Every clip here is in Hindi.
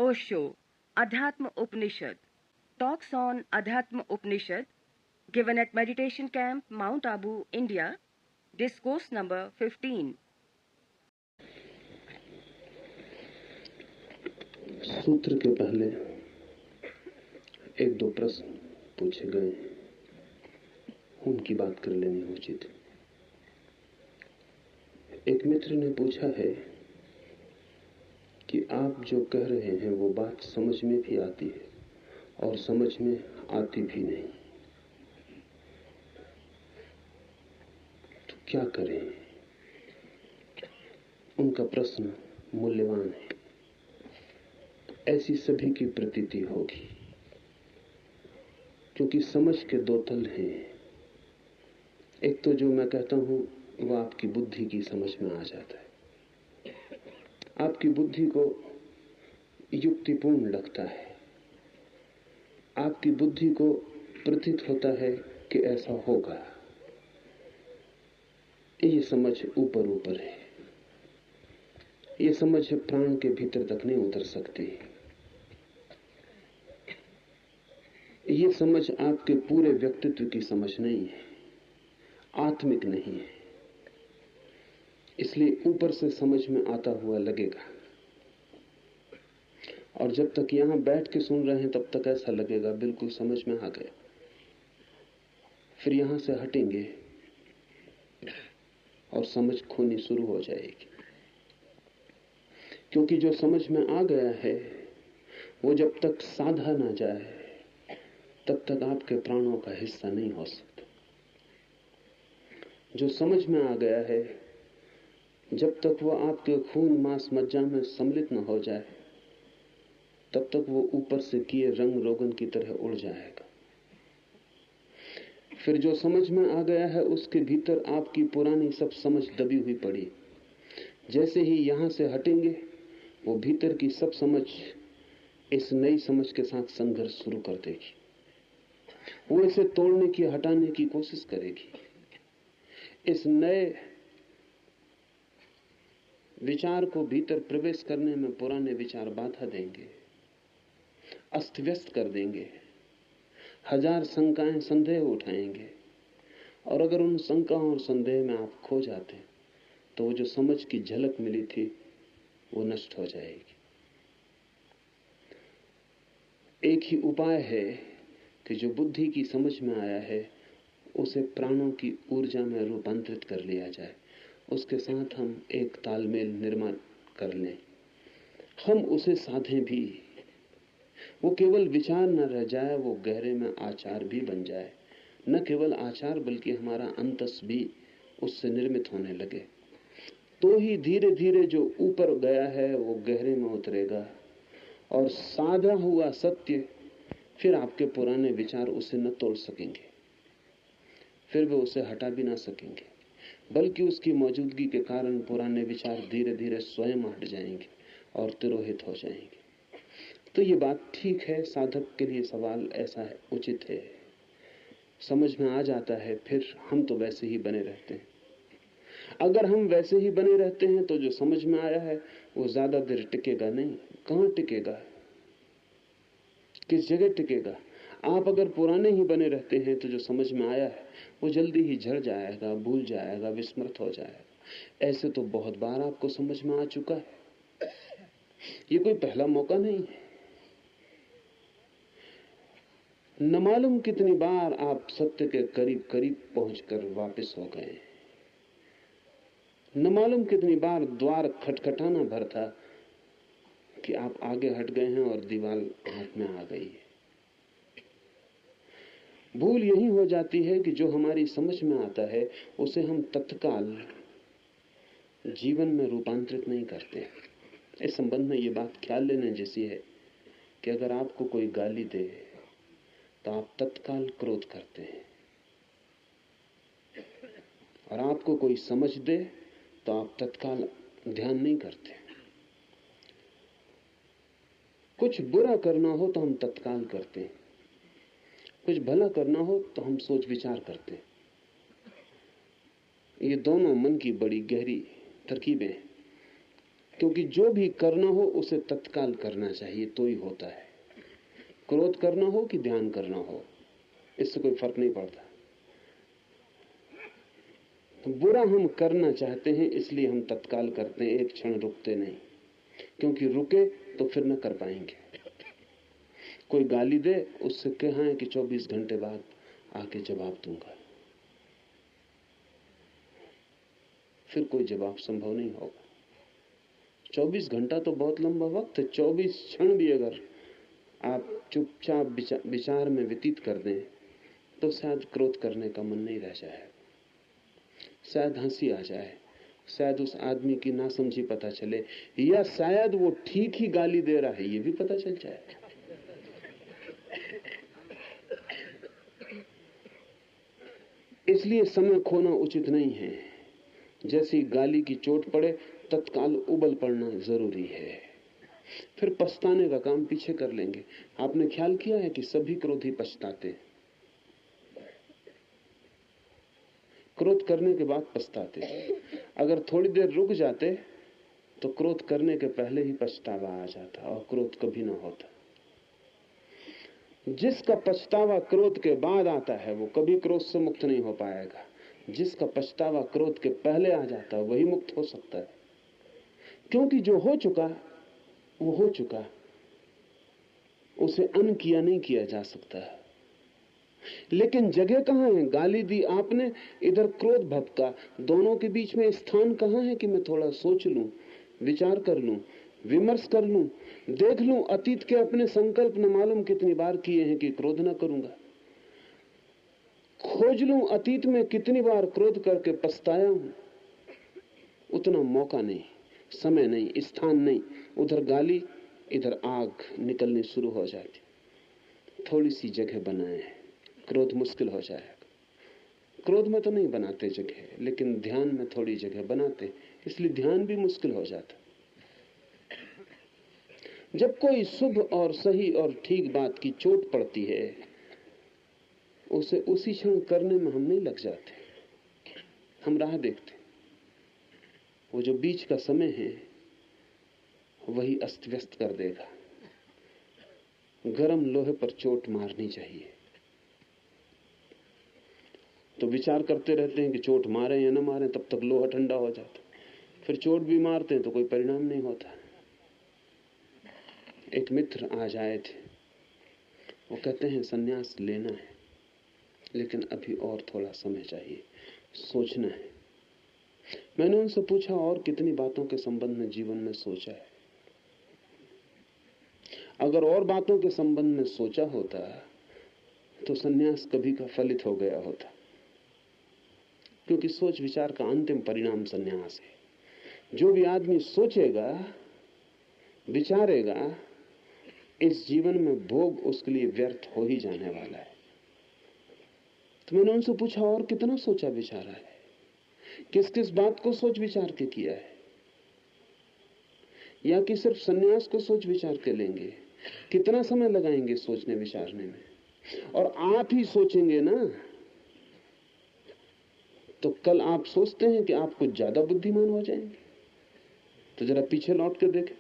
Osho, Adhyatma Upanishad, talks on Adhyatma Upanishad given at Meditation Camp, Mount Abu, India, discourse number 15. सूत्र के पहले एक दो प्रश्न पूछे गए, उनकी बात कर लेनी उचित। एक मित्र ने पूछा है कि आप जो कह रहे हैं वो बात समझ में भी आती है और समझ में आती भी नहीं, तो क्या करें? उनका प्रश्न मूल्यवान है। ऐसी सभी की प्रतीति होगी, क्योंकि समझ के दो तल हैं। एक तो जो मैं कहता हूं वो आपकी बुद्धि की समझ में आ जाता है, आपकी बुद्धि को युक्तिपूर्ण लगता है, आपकी बुद्धि को प्रतीत होता है कि ऐसा होगा। ये समझ ऊपर ऊपर है, ये समझ प्राण के भीतर तक नहीं उतर सकती। ये समझ आपके पूरे व्यक्तित्व की समझ नहीं है, आत्मिक नहीं है, इसलिए ऊपर से समझ में आता हुआ लगेगा। और जब तक यहां बैठ के सुन रहे हैं तब तक ऐसा लगेगा बिल्कुल समझ में आ गया। फिर यहां से हटेंगे और समझ खोनी शुरू हो जाएगी, क्योंकि जो समझ में आ गया है वो जब तक साधा ना जाए तब तक आपके प्राणों का हिस्सा नहीं हो सकता। जो समझ में आ गया है जब तक वो आपके खून मांस मज्जा में सम्मिलित न हो जाए तब तक वो ऊपर से किए रंग रोगन की तरह उड़ जाएगा। फिर जो समझ में आ गया है उसके भीतर आपकी पुरानी सब समझ दबी हुई पड़ी। जैसे ही यहां से हटेंगे वो भीतर की सब समझ इस नई समझ के साथ संघर्ष शुरू कर देगी। वो इसे तोड़ने की, हटाने की कोशिश करेगी। इस नए विचार को भीतर प्रवेश करने में पुराने विचार बाधा देंगे, अस्त व्यस्त कर देंगे, हजार शंकाएं संदेह उठाएंगे। और अगर उन शंकाओं और संदेह में आप खो जाते तो वो जो समझ की झलक मिली थी वो नष्ट हो जाएगी। एक ही उपाय है कि जो बुद्धि की समझ में आया है उसे प्राणों की ऊर्जा में रूपांतरित कर लिया जाए, उसके साथ हम एक तालमेल निर्माण कर लें, हम उसे साधें भी। वो केवल विचार न रह जाए, वो गहरे में आचार भी बन जाए। न केवल आचार बल्कि हमारा अंतस भी उससे निर्मित होने लगे, तो ही धीरे धीरे जो ऊपर गया है वो गहरे में उतरेगा और साधा हुआ सत्य फिर आपके पुराने विचार उसे न तोड़ सकेंगे, फिर वे उसे हटा भी ना सकेंगे, बल्कि उसकी मौजूदगी के कारण पुराने विचार धीरे धीरे स्वयं हट जाएंगे और तिरोहित हो जाएंगे। तो ये बात ठीक है, साधक के लिए सवाल ऐसा है, उचित है। समझ में आ जाता है, फिर हम तो वैसे ही बने रहते हैं। अगर हम वैसे ही बने रहते हैं तो जो समझ में आया है वो ज्यादा देर टिकेगा नहीं। कहां टिकेगा, किस जगह टिकेगा? आप अगर पुराने ही बने रहते हैं तो जो समझ में आया है वो जल्दी ही झड़ जाएगा, भूल जाएगा, विस्मृत हो जाएगा। ऐसे तो बहुत बार आपको समझ में आ चुका है, ये कोई पहला मौका नहीं है। न मालूम कितनी बार आप सत्य के करीब करीब पहुंचकर वापस हो गए, न मालूम कितनी बार द्वार खटखटाना भर था कि आप आगे हट गए हैं और दीवार हाथ में आ गई है। भूल यही हो जाती है कि जो हमारी समझ में आता है उसे हम तत्काल जीवन में रूपांतरित नहीं करते। इस संबंध में ये बात ख्याल लेने जैसी है कि अगर आपको कोई गाली दे तो आप तत्काल क्रोध करते हैं, और आपको कोई समझ दे तो आप तत्काल ध्यान नहीं करते। कुछ बुरा करना हो तो हम तत्काल करते हैं, कुछ भला करना हो तो हम सोच विचार करते हैं। ये दोनों मन की बड़ी गहरी तरकीबें हैं। क्योंकि जो भी करना हो उसे तत्काल करना चाहिए तो ही होता है। क्रोध करना हो कि ध्यान करना हो, इससे कोई फर्क नहीं पड़ता। तो बुरा हम करना चाहते हैं इसलिए हम तत्काल करते हैं, एक क्षण रुकते नहीं, क्योंकि रुके तो फिर न कर पाएंगे। कोई गाली दे, उससे कहा है कि 24 घंटे बाद आके जवाब दूंगा, फिर कोई जवाब संभव नहीं होगा। 24 घंटा तो बहुत लंबा वक्त है। 24 क्षण भी अगर आप चुपचाप विचार में व्यतीत कर दें तो शायद क्रोध करने का मन नहीं रह जाए, शायद हंसी आ जाए, शायद उस आदमी की नासमझी पता चले, या शायद वो ठीक ही गाली दे रहा है ये भी पता चल जाए। इसलिए समय खोना उचित नहीं है। जैसी गाली की चोट पड़े तत्काल उबल पड़ना जरूरी है, फिर पछताने का काम पीछे कर लेंगे। आपने ख्याल किया है कि सभी क्रोधी पछताते, क्रोध करने के बाद पछताते। अगर थोड़ी देर रुक जाते तो क्रोध करने के पहले ही पछतावा आ जाता और क्रोध कभी ना होता। जिसका पछतावा क्रोध के बाद आता है वो कभी क्रोध से मुक्त नहीं हो पाएगा। जिसका पछतावा क्रोध के पहले आ जाता है वही मुक्त हो सकता है, क्योंकि जो हो चुका वो हो चुका, उसे अन किया नहीं किया जा सकता। लेकिन जगह कहां है? गाली दी आपने, इधर क्रोध भपका, दोनों के बीच में स्थान कहां है कि मैं थोड़ा सोच लूं, विचार कर लूं, विमर्श कर लूं, देख लूं अतीत के अपने संकल्प न मालूम कितनी बार किए हैं कि क्रोध न करूंगा, खोज लूं अतीत में कितनी बार क्रोध करके पछताया हूं। उतना मौका नहीं, समय नहीं, स्थान नहीं। उधर गाली, इधर आग निकलनी शुरू हो जाती। थोड़ी सी जगह बनाए, क्रोध मुश्किल हो जाएगा। क्रोध में तो नहीं बनाते जगह, लेकिन ध्यान में थोड़ी जगह बनाते, इसलिए ध्यान भी मुश्किल हो जाता। जब कोई शुभ और सही और ठीक बात की चोट पड़ती है उसे उसी क्षण करने में हम नहीं लग जाते, हम राह देखते। वो जो बीच का समय है वही अस्त व्यस्त कर देगा। गर्म लोहे पर चोट मारनी चाहिए। तो विचार करते रहते हैं कि चोट मारे या न मारे, तब तक लोहा ठंडा हो जाता। फिर चोट भी मारते हैं तो कोई परिणाम नहीं होता। एक मित्र आज आए थे, वो कहते हैं संन्यास लेना है लेकिन अभी और थोड़ा समय चाहिए, सोचना है। मैंने उनसे पूछा और कितनी बातों के संबंध में जीवन में सोचा है? अगर और बातों के संबंध में सोचा होता तो संन्यास कभी का फलित हो गया होता, क्योंकि सोच विचार का अंतिम परिणाम संन्यास है। जो भी आदमी सोचेगा, विचारेगा, इस जीवन में भोग उसके लिए व्यर्थ हो ही जाने वाला है। तो मैंने उनसे पूछा और कितना सोचा विचारा है, किस किस बात को सोच विचार के किया है, या कि सिर्फ सन्यास को सोच विचार के लेंगे? कितना समय लगाएंगे सोचने विचारने में? और आप ही सोचेंगे ना, तो कल आप सोचते हैं कि आप कुछ ज्यादा बुद्धिमान हो जाएंगे, तो जरा पीछे लौट कर देखें,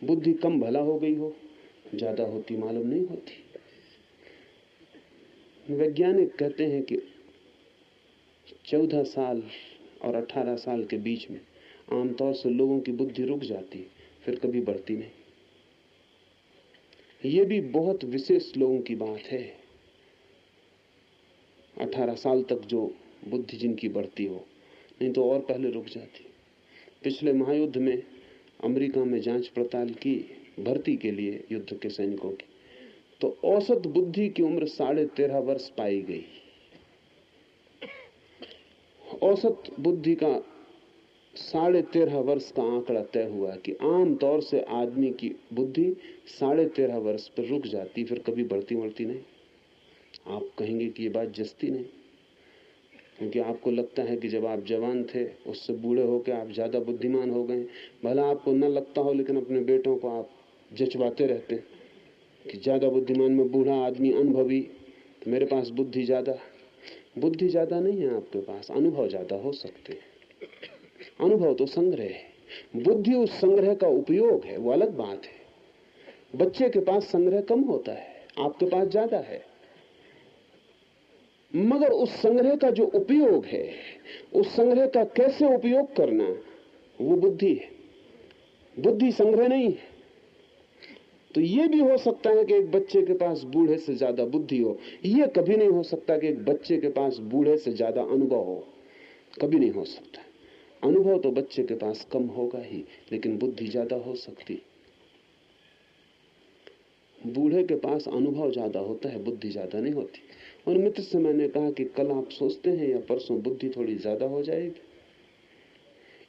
बुद्धि कम भला हो गई हो, ज्यादा होती मालूम नहीं होती। वैज्ञानिक कहते हैं कि 14 साल और 18 साल के बीच में आमतौर से लोगों की बुद्धि रुक जाती, फिर कभी बढ़ती नहीं। ये भी बहुत विशेष लोगों की बात है। 18 साल तक जो बुद्धि जिनकी बढ़ती हो, नहीं तो और पहले रुक जाती। पिछले महायुद्ध में अमेरिका में जांच पड़ताल की भर्ती के लिए युद्ध के सैनिकों की, तो औसत बुद्धि की उम्र 13.5 वर्ष पाई गई। औसत बुद्धि का 13.5 वर्ष का आंकड़ा तय हुआ कि आमतौर से आदमी की बुद्धि 13.5 वर्ष पर रुक जाती, फिर कभी बढ़ती नहीं। आप कहेंगे कि ये बात जस्ती नहीं, क्योंकि आपको लगता है कि जब आप जवान थे उससे बूढ़े होकर आप ज्यादा बुद्धिमान हो गए। भला आपको न लगता हो, लेकिन अपने बेटों को आप जचवाते रहते कि ज्यादा बुद्धिमान में बूढ़ा आदमी, अनुभवी, तो मेरे पास बुद्धि ज्यादा। बुद्धि ज्यादा नहीं है आपके पास, अनुभव ज्यादा हो सकते हैं। अनुभव तो संग्रह है, बुद्धि उस संग्रह का उपयोग है, वो अलग बात है। बच्चे के पास संग्रह कम होता है, आपके पास ज्यादा है, मगर उस संग्रह का जो उपयोग है, उस संग्रह का कैसे उपयोग करना, वो बुद्धि है। बुद्धि संग्रह नहीं है। तो ये भी हो सकता है कि एक बच्चे के पास बूढ़े से ज्यादा बुद्धि हो, यह कभी नहीं हो सकता कि एक बच्चे के पास बूढ़े से ज्यादा अनुभव हो, कभी नहीं हो सकता। अनुभव तो बच्चे के पास कम होगा ही, लेकिन बुद्धि ज्यादा हो सकती। बूढ़े के पास अनुभव ज्यादा होता है, बुद्धि ज्यादा नहीं होती। और मित्र से मैंने कहा कि कल आप सोचते हैं या परसों बुद्धि थोड़ी ज्यादा हो जाएगी।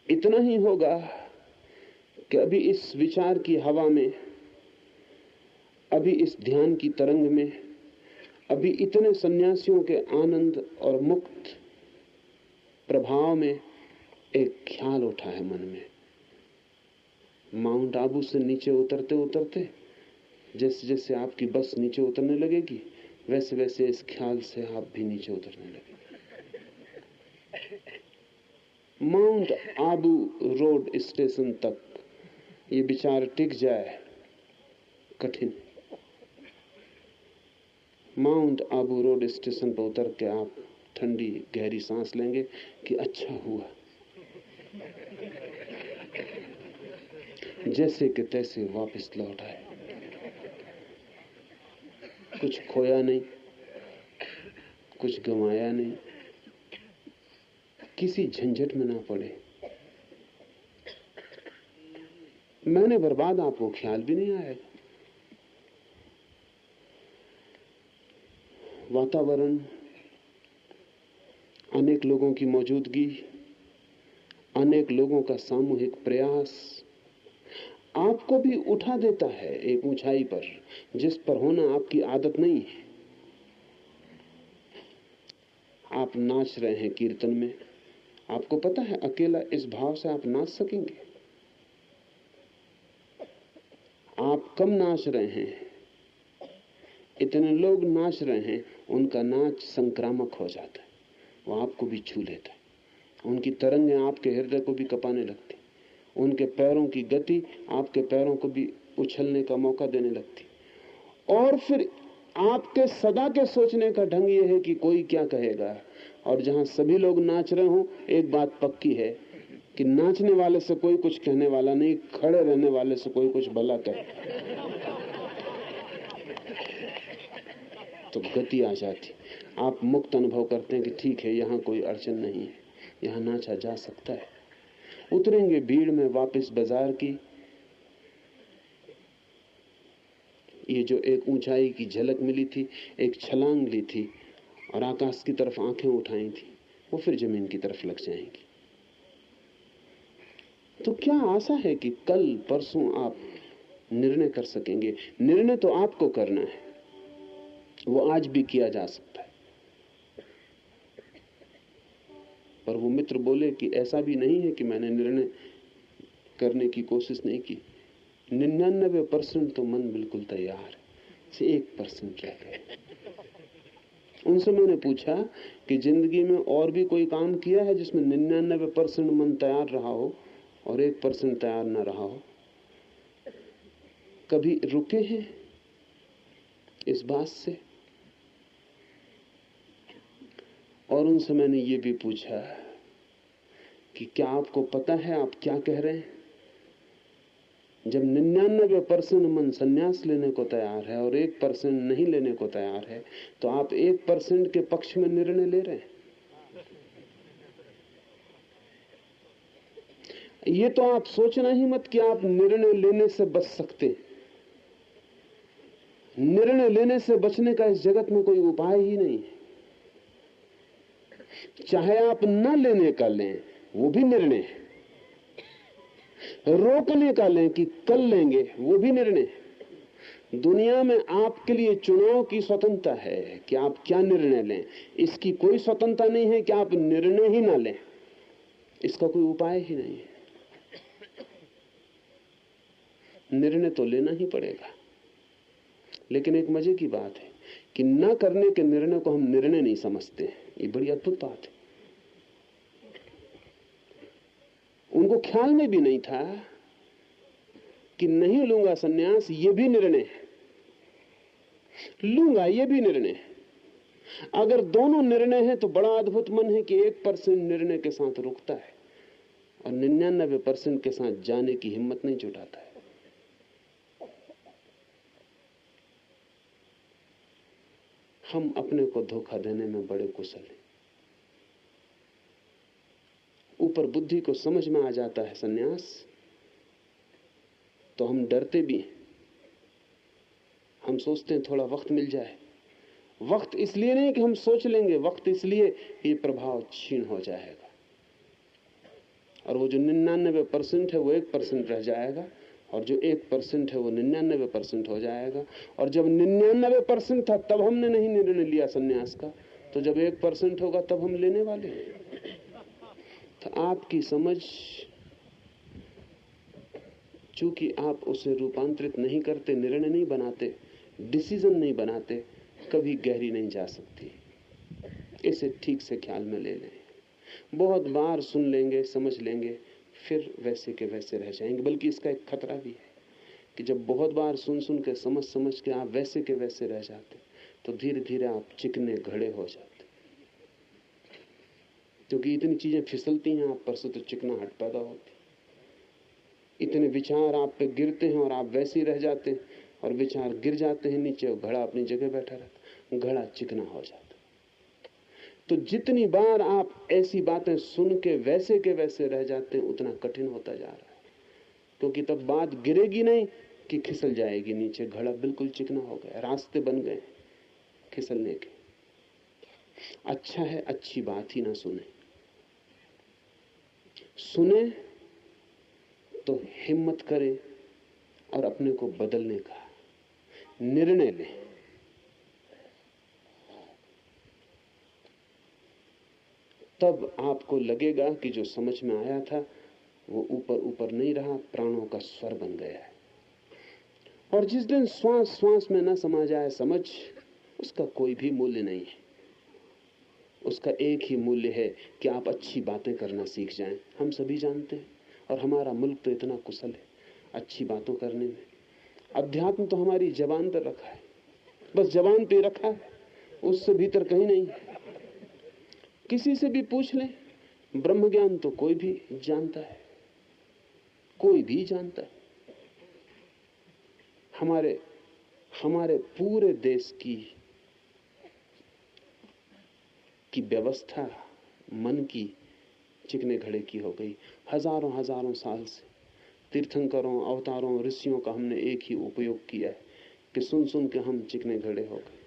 इतना ही होगा कि अभी इस विचार की हवा में, अभी इस ध्यान की तरंग में, अभी इतने सन्यासियों के आनंद और मुक्त प्रभाव में एक ख्याल उठा है मन में। माउंट आबू से नीचे उतरते उतरते जैसे जैसे आपकी बस नीचे उतरने लगेगी, वैसे वैसे इस ख्याल से आप भी नीचे उतरने लगेंगे। माउंट आबू रोड स्टेशन तक ये विचार टिक जाए कठिन। माउंट आबू रोड स्टेशन पर उतर के आप ठंडी गहरी सांस लेंगे कि अच्छा हुआ, जैसे कि तैसे वापस लौट आए, कुछ खोया नहीं, कुछ गंवाया नहीं, किसी झंझट में ना पड़े। मैंने बर्बाद आपको ख्याल भी नहीं आएगा। वातावरण, अनेक लोगों की मौजूदगी, अनेक लोगों का सामूहिक प्रयास आपको भी उठा देता है एक ऊंचाई पर जिस पर होना आपकी आदत नहीं है। आप नाच रहे हैं कीर्तन में, आपको पता है अकेला इस भाव से आप नाच सकेंगे। आप कम नाच रहे हैं, इतने लोग नाच रहे हैं, उनका नाच संक्रामक हो जाता है, वो आपको भी छू लेता है। उनकी तरंगें आपके हृदय को भी कपाने लगती, उनके पैरों की गति आपके पैरों को भी उछलने का मौका देने लगती। और फिर आपके सदा के सोचने का ढंग ये है कि कोई क्या कहेगा। और जहां सभी लोग नाच रहे हो, एक बात पक्की है कि नाचने वाले से कोई कुछ कहने वाला नहीं, खड़े रहने वाले से कोई कुछ भला कहे तो गति आ जाती। आप मुक्त अनुभव करते हैं कि ठीक है, यहाँ कोई अड़चन नहीं है, यहाँ नाचा जा सकता है। उतरेंगे भीड़ में वापस बाजार की, ये जो एक ऊंचाई की झलक मिली थी, एक छलांग ली थी और आकाश की तरफ आंखें उठाई थी, वो फिर जमीन की तरफ लग जाएंगी। तो क्या आशा है कि कल परसों आप निर्णय कर सकेंगे? निर्णय तो आपको करना है, वो आज भी किया जा सकता है। पर वो मित्र बोले कि ऐसा भी नहीं है कि मैंने निर्णय करने की कोशिश नहीं की। 99% तो मन बिल्कुल तैयार है, 1% रह गए। उनसे मैंने पूछा कि जिंदगी में और भी कोई काम किया है जिसमें 99% मन तैयार रहा हो और 1% तैयार न रहा हो? कभी रुके हैं इस बात से? और उनसे मैंने ये भी पूछा कि क्या आपको पता है आप क्या कह रहे हैं? जब 99% मन संन्यास लेने को तैयार है और 1% नहीं लेने को तैयार है, तो आप 1% के पक्ष में निर्णय ले रहे हैं। ये तो आप सोचना ही मत कि आप निर्णय लेने से बच सकते। निर्णय लेने से बचने का इस जगत में कोई उपाय ही नहीं है। चाहे आप न लेने का लें, वो भी निर्णय है। रोकने का लें कि कल लेंगे, वो भी निर्णय है। दुनिया में आपके लिए चुनाव की स्वतंत्रता है कि आप क्या निर्णय लें। इसकी कोई स्वतंत्रता नहीं है कि आप निर्णय ही ना लें, इसका कोई उपाय ही नहीं है। निर्णय तो लेना ही पड़ेगा। लेकिन एक मजे की बात है कि न करने के निर्णय को हम निर्णय नहीं समझते। ये बड़ी अद्भुत बात है। उनको ख्याल में भी नहीं था कि नहीं लूंगा सन्यास, ये भी निर्णय है, लूंगा ये भी निर्णय है। अगर दोनों निर्णय है तो बड़ा अद्भुत मन है कि 1% निर्णय के साथ रुकता है और 99% के साथ जाने की हिम्मत नहीं जुटाता है। हम अपने को धोखा देने में बड़े कुशल हैं। ऊपर बुद्धि को समझ में आ जाता है सन्यास, तो हम डरते भी हैं। हम सोचते हैं थोड़ा वक्त मिल जाए। वक्त इसलिए नहीं कि हम सोच लेंगे, वक्त इसलिए ये प्रभाव क्षीण हो जाएगा और वो जो 99% है वो 1% रह जाएगा और जो 1% है वो 99% हो जाएगा। और जब 99% था तब हमने नहीं निर्णय लिया सन्यास का, तो जब 1% होगा तब हम लेने वाले हैं। तो आपकी समझ, चूंकि आप उसे रूपांतरित नहीं करते, निर्णय नहीं बनाते, डिसीजन नहीं बनाते, कभी गहरी नहीं जा सकती। इसे ठीक से ख्याल में ले लें। बहुत बार सुन लेंगे, समझ लेंगे, फिर वैसे के वैसे रह जाएंगे। बल्कि इसका एक खतरा भी है कि जब बहुत बार सुन सुन के, समझ समझ के आप वैसे के वैसे रह जाते, तो धीरे धीरे आप चिकने घड़े हो जाते, क्योंकि इतनी चीजें फिसलती हैं आप पर से, तो चिकनाहट पैदा होती। इतने विचार आप पे गिरते हैं और आप वैसे ही रह जाते हैं, और विचार गिर जाते हैं नीचे और घड़ा अपनी जगह बैठा रहता, घड़ा चिकना हो जाता। तो जितनी बार आप ऐसी बातें सुन के वैसे रह जाते हैं, उतना कठिन होता जा रहा है, क्योंकि तब बात गिरेगी नहीं कि खिसल जाएगी नीचे। घड़ा बिल्कुल चिकना हो गया, रास्ते बन गए खिसलने के। अच्छा है अच्छी बात ही ना सुने, सुने तो हिम्मत करें और अपने को बदलने का निर्णय लें। तब आपको लगेगा कि जो समझ में आया था वो ऊपर ऊपर नहीं रहा, प्राणों का स्वर बन गया है। और जिस दिन श्वास श्वास में न समा जाए समझ, उसका कोई भी मूल्य नहीं है। उसका एक ही मूल्य है कि आप अच्छी बातें करना सीख जाएं। हम सभी जानते हैं, और हमारा मुल्क तो इतना कुशल है अच्छी बातों करने में। अध्यात्म तो हमारी जबान पर रखा है, बस जबान पे रखा है, उससे भीतर कहीं नहीं। किसी से भी पूछ लें, ब्रह्म ज्ञान तो कोई भी जानता है, कोई भी जानता है। हमारे पूरे देश की व्यवस्था मन की चिकने घड़े की हो गई। हजारों हजारों साल से तीर्थंकरों, अवतारों, ऋषियों का हमने एक ही उपयोग किया है कि सुन सुन के हम चिकने घड़े हो गए।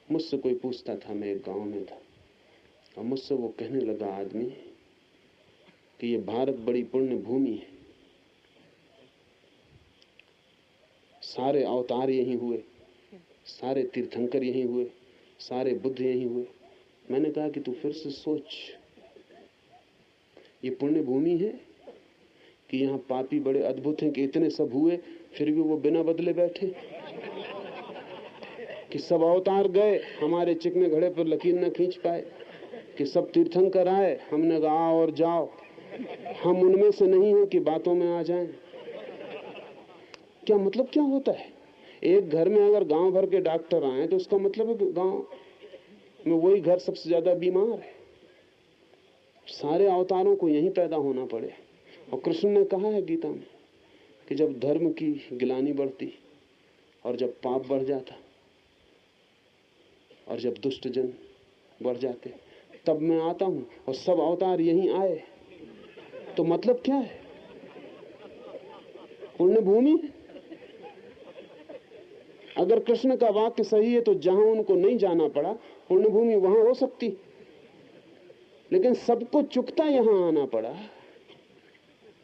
मुझसे कोई पूछता था, मैं एक गांव में था, और मुझसे वो कहने लगा आदमी कि ये भारत बड़ी पुण्य भूमि है, सारे अवतार यहीं हुए, सारे तीर्थंकर यहीं हुए, सारे बुद्ध यहीं हुए। मैंने कहा कि तू फिर से सोच, ये पुण्य भूमि है कि यहाँ पापी बड़े अद्भुत हैं कि इतने सब हुए फिर भी वो बिना बदले बैठे, कि सब अवतार गए हमारे चिकने घड़े पर लकीर न खींच पाए, कि सब तीर्थंकर आए हमने कहा आओ और जाओ, हम उनमें से नहीं हैं कि बातों में आ जाएं। क्या मतलब क्या होता है? एक घर में अगर गांव भर के डॉक्टर आए तो उसका मतलब है कि गांव में वही घर सबसे ज्यादा बीमार है। सारे अवतारों को यहीं पैदा होना पड़े। और कृष्ण ने कहा है गीता में कि जब धर्म की गिलानी बढ़ती और जब पाप बढ़ जाता और जब दुष्ट जन बढ़ जाते, तब मैं आता हूं और सब अवतार यहीं आए। तो मतलब क्या है? पुण्य भूमि। अगर कृष्ण का वाक्य सही है तो जहां उनको नहीं जाना पड़ा पुण्य भूमि वहां हो सकती, लेकिन सबको चुकता यहां आना पड़ा।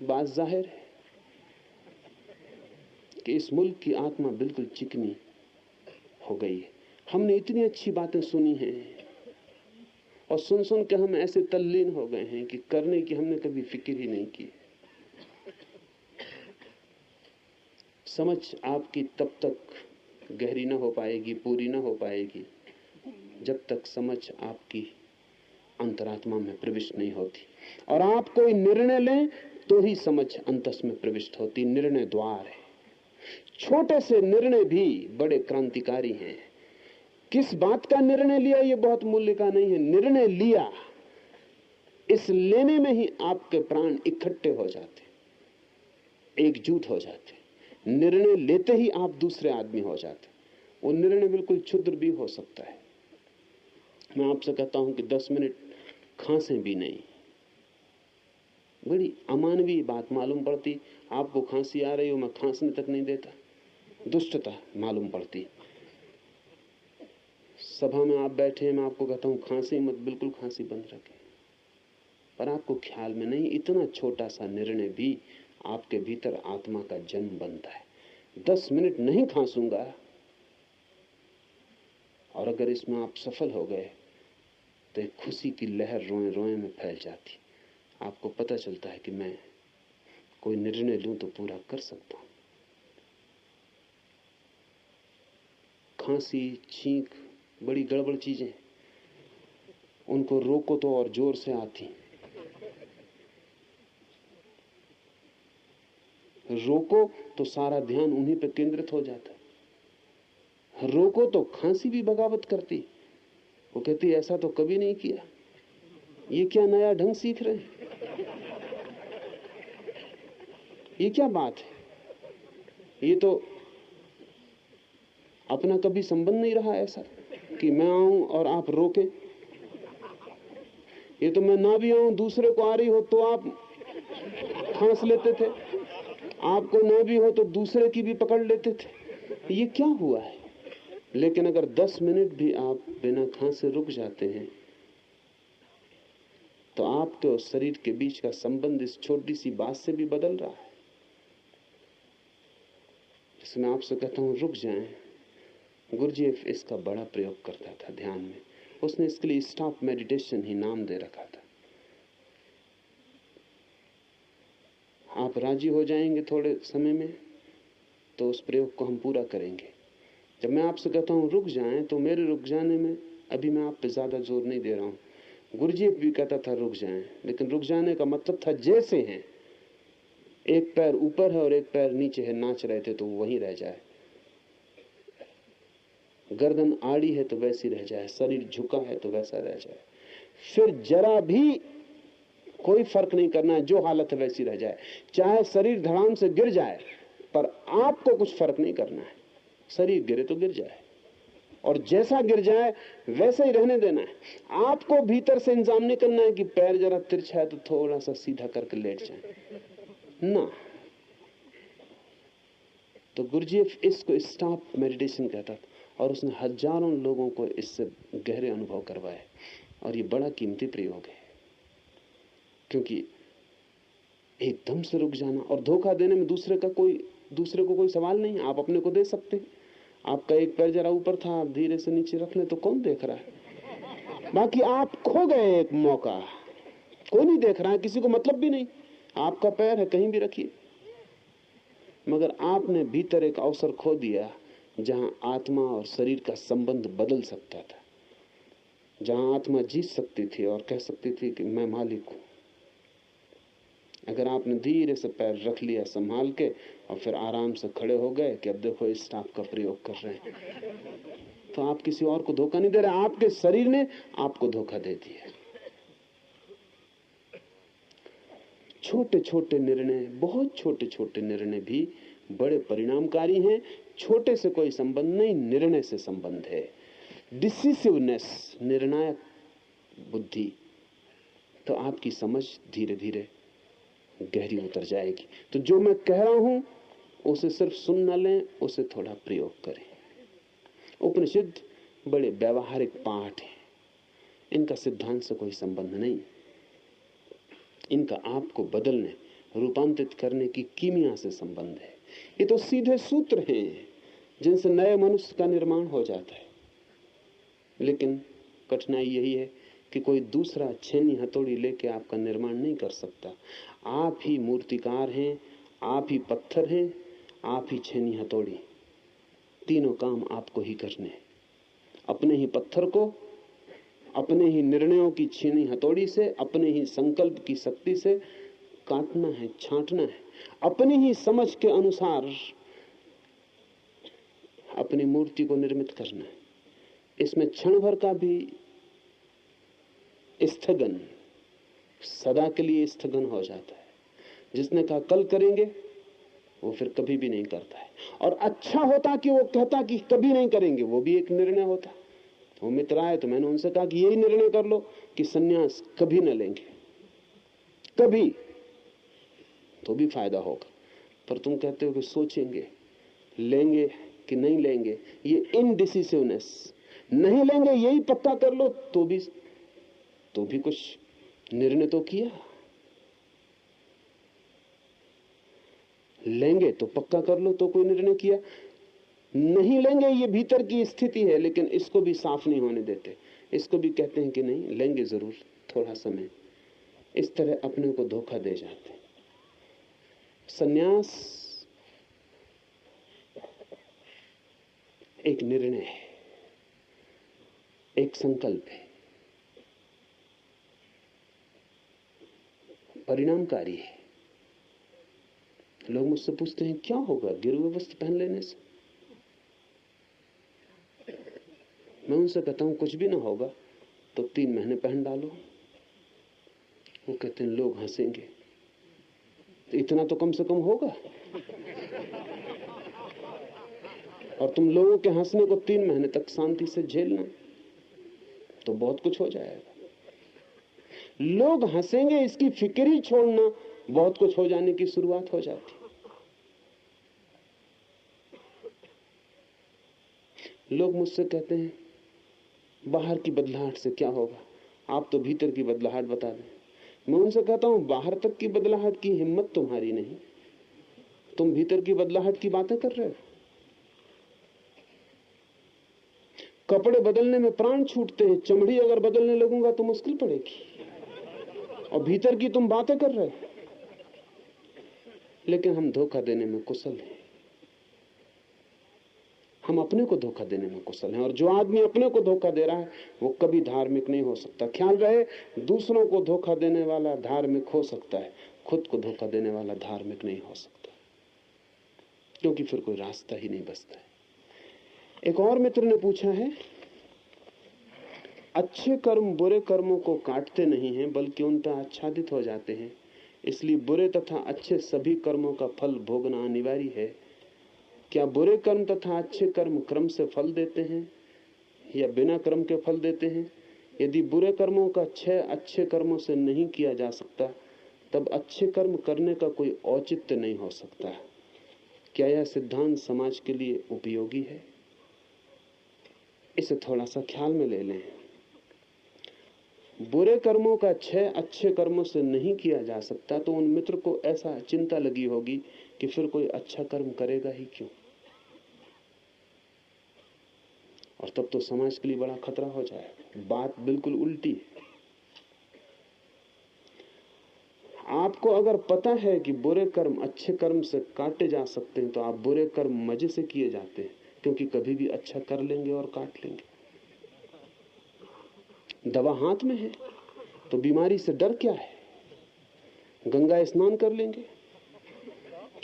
बात जाहिर है कि इस मुल्क की आत्मा बिल्कुल चिकनी हो गई है। हमने इतनी अच्छी बातें सुनी हैं और सुन सुन के हम ऐसे तल्लीन हो गए हैं कि करने की हमने कभी फिक्र ही नहीं की। समझ आपकी तब तक गहरी ना हो पाएगी, पूरी ना हो पाएगी, जब तक समझ आपकी अंतरात्मा में प्रविष्ट नहीं होती। और आप कोई निर्णय लें तो ही समझ अंतस में प्रविष्ट होती। निर्णय द्वार है। छोटे से निर्णय भी बड़े क्रांतिकारी हैं। किस बात का निर्णय लिया ये बहुत मूल्य का नहीं है। निर्णय लिया, इस लेने में ही आपके प्राण इकट्ठे हो जाते, एकजुट हो जाते। निर्णय लेते ही आप दूसरे आदमी हो जाते। वो निर्णय बिल्कुल क्षुद्र भी हो सकता है। मैं आपसे कहता हूं कि 10 मिनट खांसे भी नहीं। बड़ी अमानवीय बात मालूम पड़ती। आपको खांसी आ रही हो, मैं खांसने तक नहीं देता, दुष्टता मालूम पड़ती। सभा में आप बैठे हैं, मैं आपको कहता हूं खांसी मत, बिल्कुल खांसी बंद रखें। पर आपको ख्याल में नहीं, इतना छोटा सा निर्णय भी आपके भीतर आत्मा का जन्म बनता है। 10 मिनट नहीं खांसूंगा, और अगर इसमें आप सफल हो गए तो एक खुशी की लहर रोए रोए में फैल जाती। आपको पता चलता है कि मैं कोई निर्णय लूं तो पूरा कर सकता हूं। खांसी, छींक बड़ी गड़बड़ चीजें, उनको रोको तो और जोर से आती। रोको तो सारा ध्यान उन्हीं पे केंद्रित हो जाता। रोको तो खांसी भी बगावत करती। वो कहती ऐसा तो कभी नहीं किया, ये क्या नया ढंग सीख रहे हैं, ये क्या बात है, ये तो अपना कभी संबंध नहीं रहा ऐसा कि मैं आऊं और आप रोकें। ये तो मैं ना भी आऊं, दूसरे को आ रही हो तो आप खांस लेते थे, आपको ना भी हो तो दूसरे की भी पकड़ लेते थे। ये क्या हुआ है? लेकिन अगर 10 मिनट भी आप बिना खांसे रुक जाते हैं तो आपके और शरीर के बीच का संबंध इस छोटी सी बात से भी बदल रहा है। इसमें आपसे कहता हूं रुक जाएं। गुरुजीएफ इसका बड़ा प्रयोग करता था ध्यान में। उसने इसके लिए स्टॉप मेडिटेशन ही नाम दे रखा था। आप राजी हो जाएंगे थोड़े समय में तो उस प्रयोग को हम पूरा करेंगे। जब मैं आपसे कहता हूं रुक जाएं तो मेरे रुक जाने में अभी मैं आप पे ज्यादा जोर नहीं दे रहा हूं। गुरुजीएफ भी कहता था रुक जाएं, लेकिन रुक जाने का मतलब था जैसे हैं, एक पैर ऊपर है और एक पैर नीचे है, नाच रहे थे तो वहीं रह जाए। गर्दन आड़ी है तो वैसी रह जाए, शरीर झुका है तो वैसा रह जाए। फिर जरा भी कोई फर्क नहीं करना है, जो हालत है वैसी रह जाए। चाहे शरीर धड़ाम से गिर जाए, पर आपको कुछ फर्क नहीं करना है। शरीर गिरे तो गिर जाए, और जैसा गिर जाए वैसे ही रहने देना है। आपको भीतर से इंतजाम नहीं करना है कि पैर जरा तिरछा है तो थोड़ा सा सीधा करके लेट जाए ना। तो गुरुजीएफ इसको स्टॉप मेडिटेशन कहता था, और उसने हजारों लोगों को इससे गहरे अनुभव करवाए। और ये बड़ा कीमती प्रयोग है, क्योंकि एकदम से रुक जाना और धोखा देने में दूसरे को कोई सवाल नहीं। आप अपने को दे सकते हैं। आपका एक पैर जरा ऊपर था, आप धीरे से नीचे रख लें तो कौन देख रहा है? बाकी आप खो गए एक मौका, कोई नहीं देख रहा है, किसी को मतलब भी नहीं। आपका पैर है, कहीं भी रखिए। मगर आपने भीतर एक अवसर खो दिया जहां आत्मा और शरीर का संबंध बदल सकता था, जहां आत्मा जीत सकती थी और कह सकती थी कि मैं मालिक हूं। अगर आपने धीरे से पैर रख लिया संभाल के और फिर आराम से खड़े हो गए कि अब देखो इस स्टॉप का प्रयोग कर रहे हैं, तो आप किसी और को धोखा नहीं दे रहे, आपके शरीर ने आपको धोखा दे दिया। छोटे छोटे निर्णय, बहुत छोटे छोटे निर्णय भी बड़े परिणामकारी हैं। छोटे से कोई संबंध नहीं, निर्णय से संबंध है। डिसिसिवनेस, निर्णायक बुद्धि, तो आपकी समझ धीरे धीरे गहरी उतर जाएगी। तो जो मैं कह रहा हूं उसे सिर्फ सुन न लें, उसे थोड़ा प्रयोग करें। उपनिषद बड़े व्यवहारिक पाठ हैं, इनका सिद्धांत से कोई संबंध नहीं। इनका आपको बदलने, रूपांतरित करने की कीमिया से संबंध है। ये तो सीधे सूत्र हैं जिनसे नए मनुष्य का निर्माण हो जाता है। लेकिन कठिनाई यही है कि कोई दूसरा छेनी हथौड़ी लेके आपका निर्माण नहीं कर सकता। आप ही मूर्तिकार हैं, आप ही पत्थर हैं, आप ही छेनी हथौड़ी, तीनों काम आपको ही करने हैं। अपने ही पत्थर को अपने ही निर्णयों की छीनी हथौड़ी से, अपने ही संकल्प की शक्ति से काटना है, छांटना है, अपनी ही समझ के अनुसार अपनी मूर्ति को निर्मित करना है। इसमें क्षण भर का भी स्थगन सदा के लिए स्थगन हो जाता है। जिसने कहा कल करेंगे वो फिर कभी भी नहीं करता है। और अच्छा होता कि वो कहता कि कभी नहीं करेंगे, वो भी एक निर्णय होता। वो मित्र आए तो मैंने उनसे कहा कि यही निर्णय कर लो कि सन्यास कभी न लेंगे, कभी, तो भी फायदा होगा। पर तुम कहते हो कि सोचेंगे, लेंगे कि नहीं लेंगे, ये इनडिसिसिवनेस, नहीं लेंगे यही पक्का कर लो, तो भी कुछ निर्णय तो किया। लेंगे तो पक्का कर लो, तो कोई निर्णय किया। नहीं लेंगे ये भीतर की स्थिति है, लेकिन इसको भी साफ नहीं होने देते। इसको भी कहते हैं कि नहीं लेंगे जरूर, थोड़ा समय। इस तरह अपने को धोखा दे जाते हैं। सन्यास एक निर्णय है, एक संकल्प है, परिणामकारी है। लोग मुझसे पूछते हैं क्या होगा गिरुए वस्त्र पहन लेने से? मैं उनसे कहता हूं कुछ भी ना होगा तो 3 महीने पहन डालो। वो कहते हैं लोग हंसेंगे, तो इतना तो कम से कम होगा। और तुम लोगों के हंसने को 3 महीने तक शांति से झेलना, तो बहुत कुछ हो जाएगा। लोग हंसेंगे इसकी फिक्र ही छोड़ना, बहुत कुछ हो जाने की शुरुआत हो जाती। लोग मुझसे कहते हैं बाहर की बदलाहट से क्या होगा, आप तो भीतर की बदलाहट बता दें। मैं उनसे कहता हूं बाहर तक की बदलाहट की हिम्मत तुम्हारी नहीं, तुम भीतर की बदलाहट की बातें कर रहे हो। कपड़े बदलने में प्राण छूटते हैं, चमड़ी अगर बदलने लगूंगा तो मुश्किल पड़ेगी, और भीतर की तुम बातें कर रहे हो। लेकिन हम धोखा देने में कुशल हैं, हम अपने को धोखा देने में कुशल हैं। और जो आदमी अपने को धोखा दे रहा है वो कभी धार्मिक नहीं हो सकता। ख्याल रहे, दूसरों को धोखा देने वाला धार्मिक हो सकता है, खुद को धोखा देने वाला धार्मिक नहीं हो सकता, क्योंकि फिर कोई रास्ता ही नहीं बचता है। एक और मित्र ने पूछा है, अच्छे कर्म बुरे कर्मों को काटते नहीं हैं बल्कि उन पर आच्छादित हो जाते हैं, इसलिए बुरे तथा अच्छे सभी कर्मों का फल भोगना अनिवार्य है। क्या बुरे कर्म तथा अच्छे कर्म क्रम से फल देते हैं या बिना कर्म के फल देते हैं? यदि बुरे कर्मों का क्षय अच्छे कर्मों से नहीं किया जा सकता, तब अच्छे कर्म करने का कोई औचित्य नहीं हो सकता। क्या यह सिद्धांत समाज के लिए उपयोगी है? इसे थोड़ा सा ख्याल में ले लें। बुरे कर्मों का क्षय अच्छे कर्मों से नहीं किया जा सकता, तो उन मित्र को ऐसा चिंता लगी होगी कि फिर कोई अच्छा कर्म करेगा ही क्यों। और तब तो समाज के लिए बड़ा खतरा हो जाएगा। बात बिल्कुल उल्टी है। आपको अगर पता है कि बुरे कर्म अच्छे कर्म से काटे जा सकते हैं, तो आप बुरे कर्म मजे से किए जाते हैं, क्योंकि कभी भी अच्छा कर लेंगे और काट लेंगे। दवा हाथ में है तो बीमारी से डर क्या है? गंगा स्नान कर लेंगे,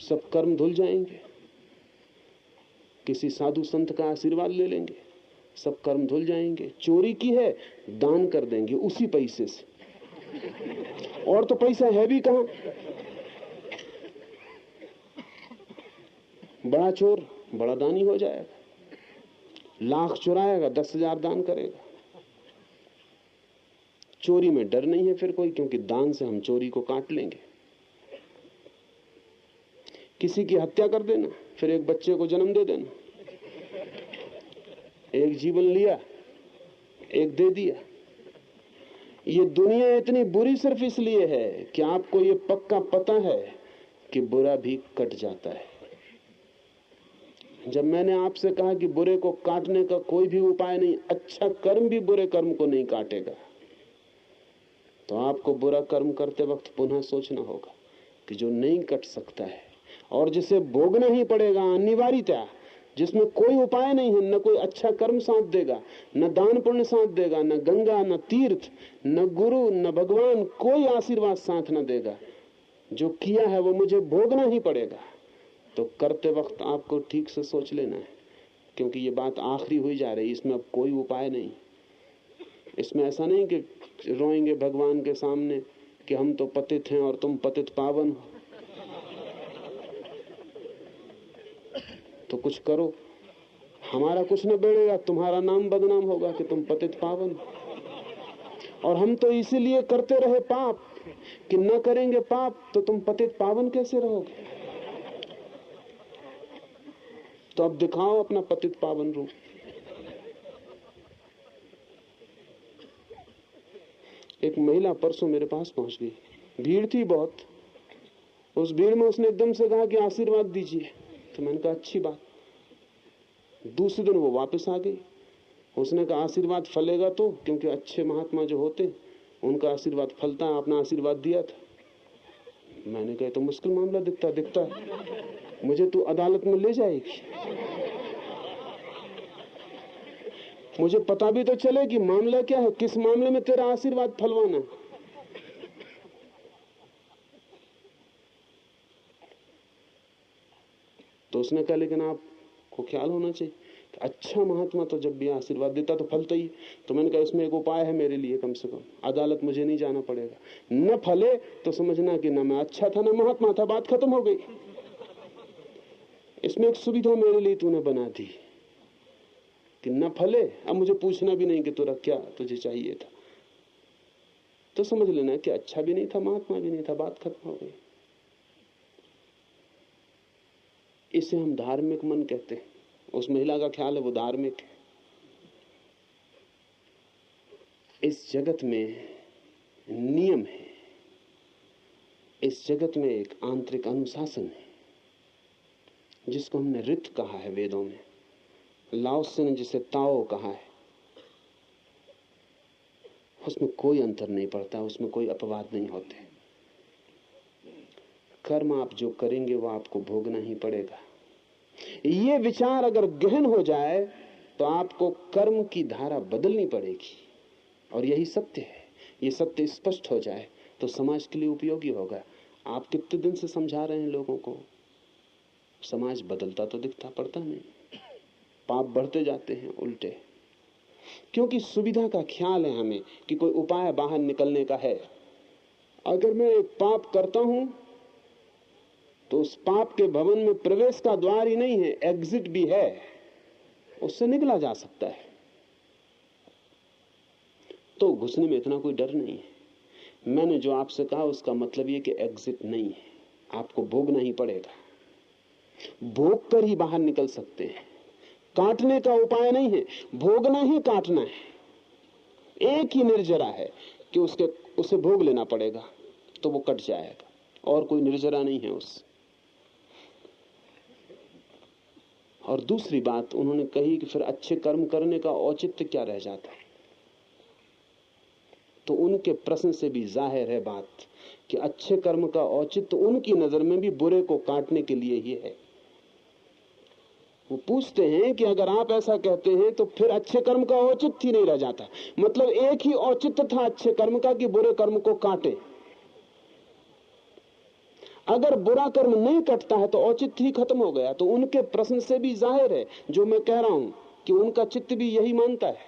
सब कर्म धुल जाएंगे। किसी साधु संत का आशीर्वाद ले लेंगे, सब कर्म धुल जाएंगे। चोरी की है, दान कर देंगे उसी पैसे से, और तो पैसा है भी कहां। बड़ा चोर बड़ा दानी हो जाएगा, लाख चुराएगा 10,000 दान करेगा। चोरी में डर नहीं है फिर कोई, क्योंकि दान से हम चोरी को काट लेंगे। किसी की हत्या कर देना, फिर एक बच्चे को जन्म दे देना, एक जीवन लिया, एक दे दिया। ये दुनिया इतनी बुरी सिर्फ इसलिए है कि आपको ये पक्का पता है कि बुरा भी कट जाता है। जब मैंने आपसे कहा कि बुरे को काटने का कोई भी उपाय नहीं, अच्छा कर्म भी बुरे कर्म को नहीं काटेगा, तो आपको बुरा कर्म करते वक्त पुनः सोचना होगा कि जो नहीं कट सकता है और जिसे भोगना ही पड़ेगा अनिवार्यतया, जिसमें कोई उपाय नहीं है, न कोई अच्छा कर्म साथ देगा, न दान पुण्य साथ देगा, न गंगा, न तीर्थ, न गुरु, न भगवान, कोई आशीर्वाद साथ न देगा, जो किया है वो मुझे भोगना ही पड़ेगा, तो करते वक्त आपको ठीक से सोच लेना है, क्योंकि ये बात आखिरी हुई जा रही, इसमें अब कोई उपाय नहीं। इसमें ऐसा नहीं कि रोएंगे भगवान के सामने कि हम तो पतित हैं और तुम पतित पावन हो, तो कुछ करो, हमारा कुछ न बिगड़ेगा, तुम्हारा नाम बदनाम होगा कि तुम पतित पावन हो। और हम तो इसीलिए करते रहे पाप कि न करेंगे पाप तो तुम पतित पावन कैसे रहोगे। तो अब दिखाओ अपना पतित पावन रूप। एक महिला परसों मेरे पास पहुंच गई, भीड़ थी बहुत, उस भीड़ में उसने एकदम से कहा कि आशीर्वाद दीजिए, तो मैंने कहा अच्छी बात। दूसरे दिन वो वापस आ गई, उसने कहा आशीर्वाद फलेगा तो, क्योंकि अच्छे महात्मा जो होते उनका आशीर्वाद फलता है, आपने आशीर्वाद दिया था। मैंने कहा तो मुश्किल मामला दिखता है, मुझे तू अदालत में ले जाएगी, मुझे पता भी तो चले कि मामला क्या है, किस मामले में तेरा आशीर्वाद फलवाना है। तो उसने कहा लेकिन आपको ख्याल होना चाहिए कि अच्छा महात्मा तो जब भी आशीर्वाद देता तो फलता ही। तो मैंने कहा इसमें एक उपाय है मेरे लिए, कम से कम अदालत मुझे नहीं जाना पड़ेगा, न फले तो समझना कि न मैं अच्छा था न महात्मा था, बात खत्म हो गई। इसमें एक सुविधा मेरे लिए तूने बना दी कि न फले, अब मुझे पूछना भी नहीं कि तुरा क्या तुझे चाहिए था, तो समझ लेना कि अच्छा भी नहीं था महात्मा भी नहीं था, बात खत्म हो गई। इसे हम धार्मिक मन कहते हैं। उस महिला का ख्याल है वो धार्मिक है। इस जगत में नियम है, इस जगत में एक आंतरिक अनुशासन है जिसको हमने रित कहा है वेदों में, लाओत्से ने जिसे ताओ कहा है। उसमें कोई अंतर नहीं पड़ता, उसमें कोई अपवाद नहीं होते। कर्म आप जो करेंगे वो आपको भोगना ही पड़ेगा। ये विचार अगर गहन हो जाए तो आपको कर्म की धारा बदलनी पड़ेगी, और यही सत्य है। ये सत्य स्पष्ट हो जाए तो समाज के लिए उपयोगी होगा। आप कितने दिन से समझा रहे हैं लोगों को, समाज बदलता तो दिखता पड़ता नहीं, पाप बढ़ते जाते हैं उल्टे, क्योंकि सुविधा का ख्याल है हमें कि कोई उपाय बाहर निकलने का है। अगर मैं एक पाप करता हूं तो उस पाप के भवन में प्रवेश का द्वार ही नहीं है, एग्जिट भी है, उससे निकला जा सकता है। तो घुसने में इतना कोई डर नहीं है। मैंने जो आपसे कहा उसका मतलब ये कि एग्जिट नहीं है, आपको भोगना ही पड़ेगा। भोग कर ही बाहर निकल सकते हैं, काटने का उपाय नहीं है, भोगना ही काटना है। एक ही निर्जरा है कि उसे भोग लेना पड़ेगा तो वो कट जाएगा, और कोई निर्जरा नहीं है उस। और दूसरी बात उन्होंने कही कि फिर अच्छे कर्म करने का औचित्य क्या रह जाता है। तो उनके प्रश्न से भी जाहिर है बात कि अच्छे कर्म का औचित्य उनकी नजर में भी बुरे को काटने के लिए ही है। वो पूछते हैं कि अगर आप ऐसा कहते हैं तो फिर अच्छे कर्म का औचित्य ही नहीं रह जाता। मतलब एक ही औचित्य था अच्छे कर्म का कि बुरे कर्म को काटे। अगर बुरा कर्म नहीं कटता है तो औचित्य ही खत्म हो गया। तो उनके प्रश्न से भी जाहिर है जो मैं कह रहा हूं कि उनका चित्त भी यही मानता है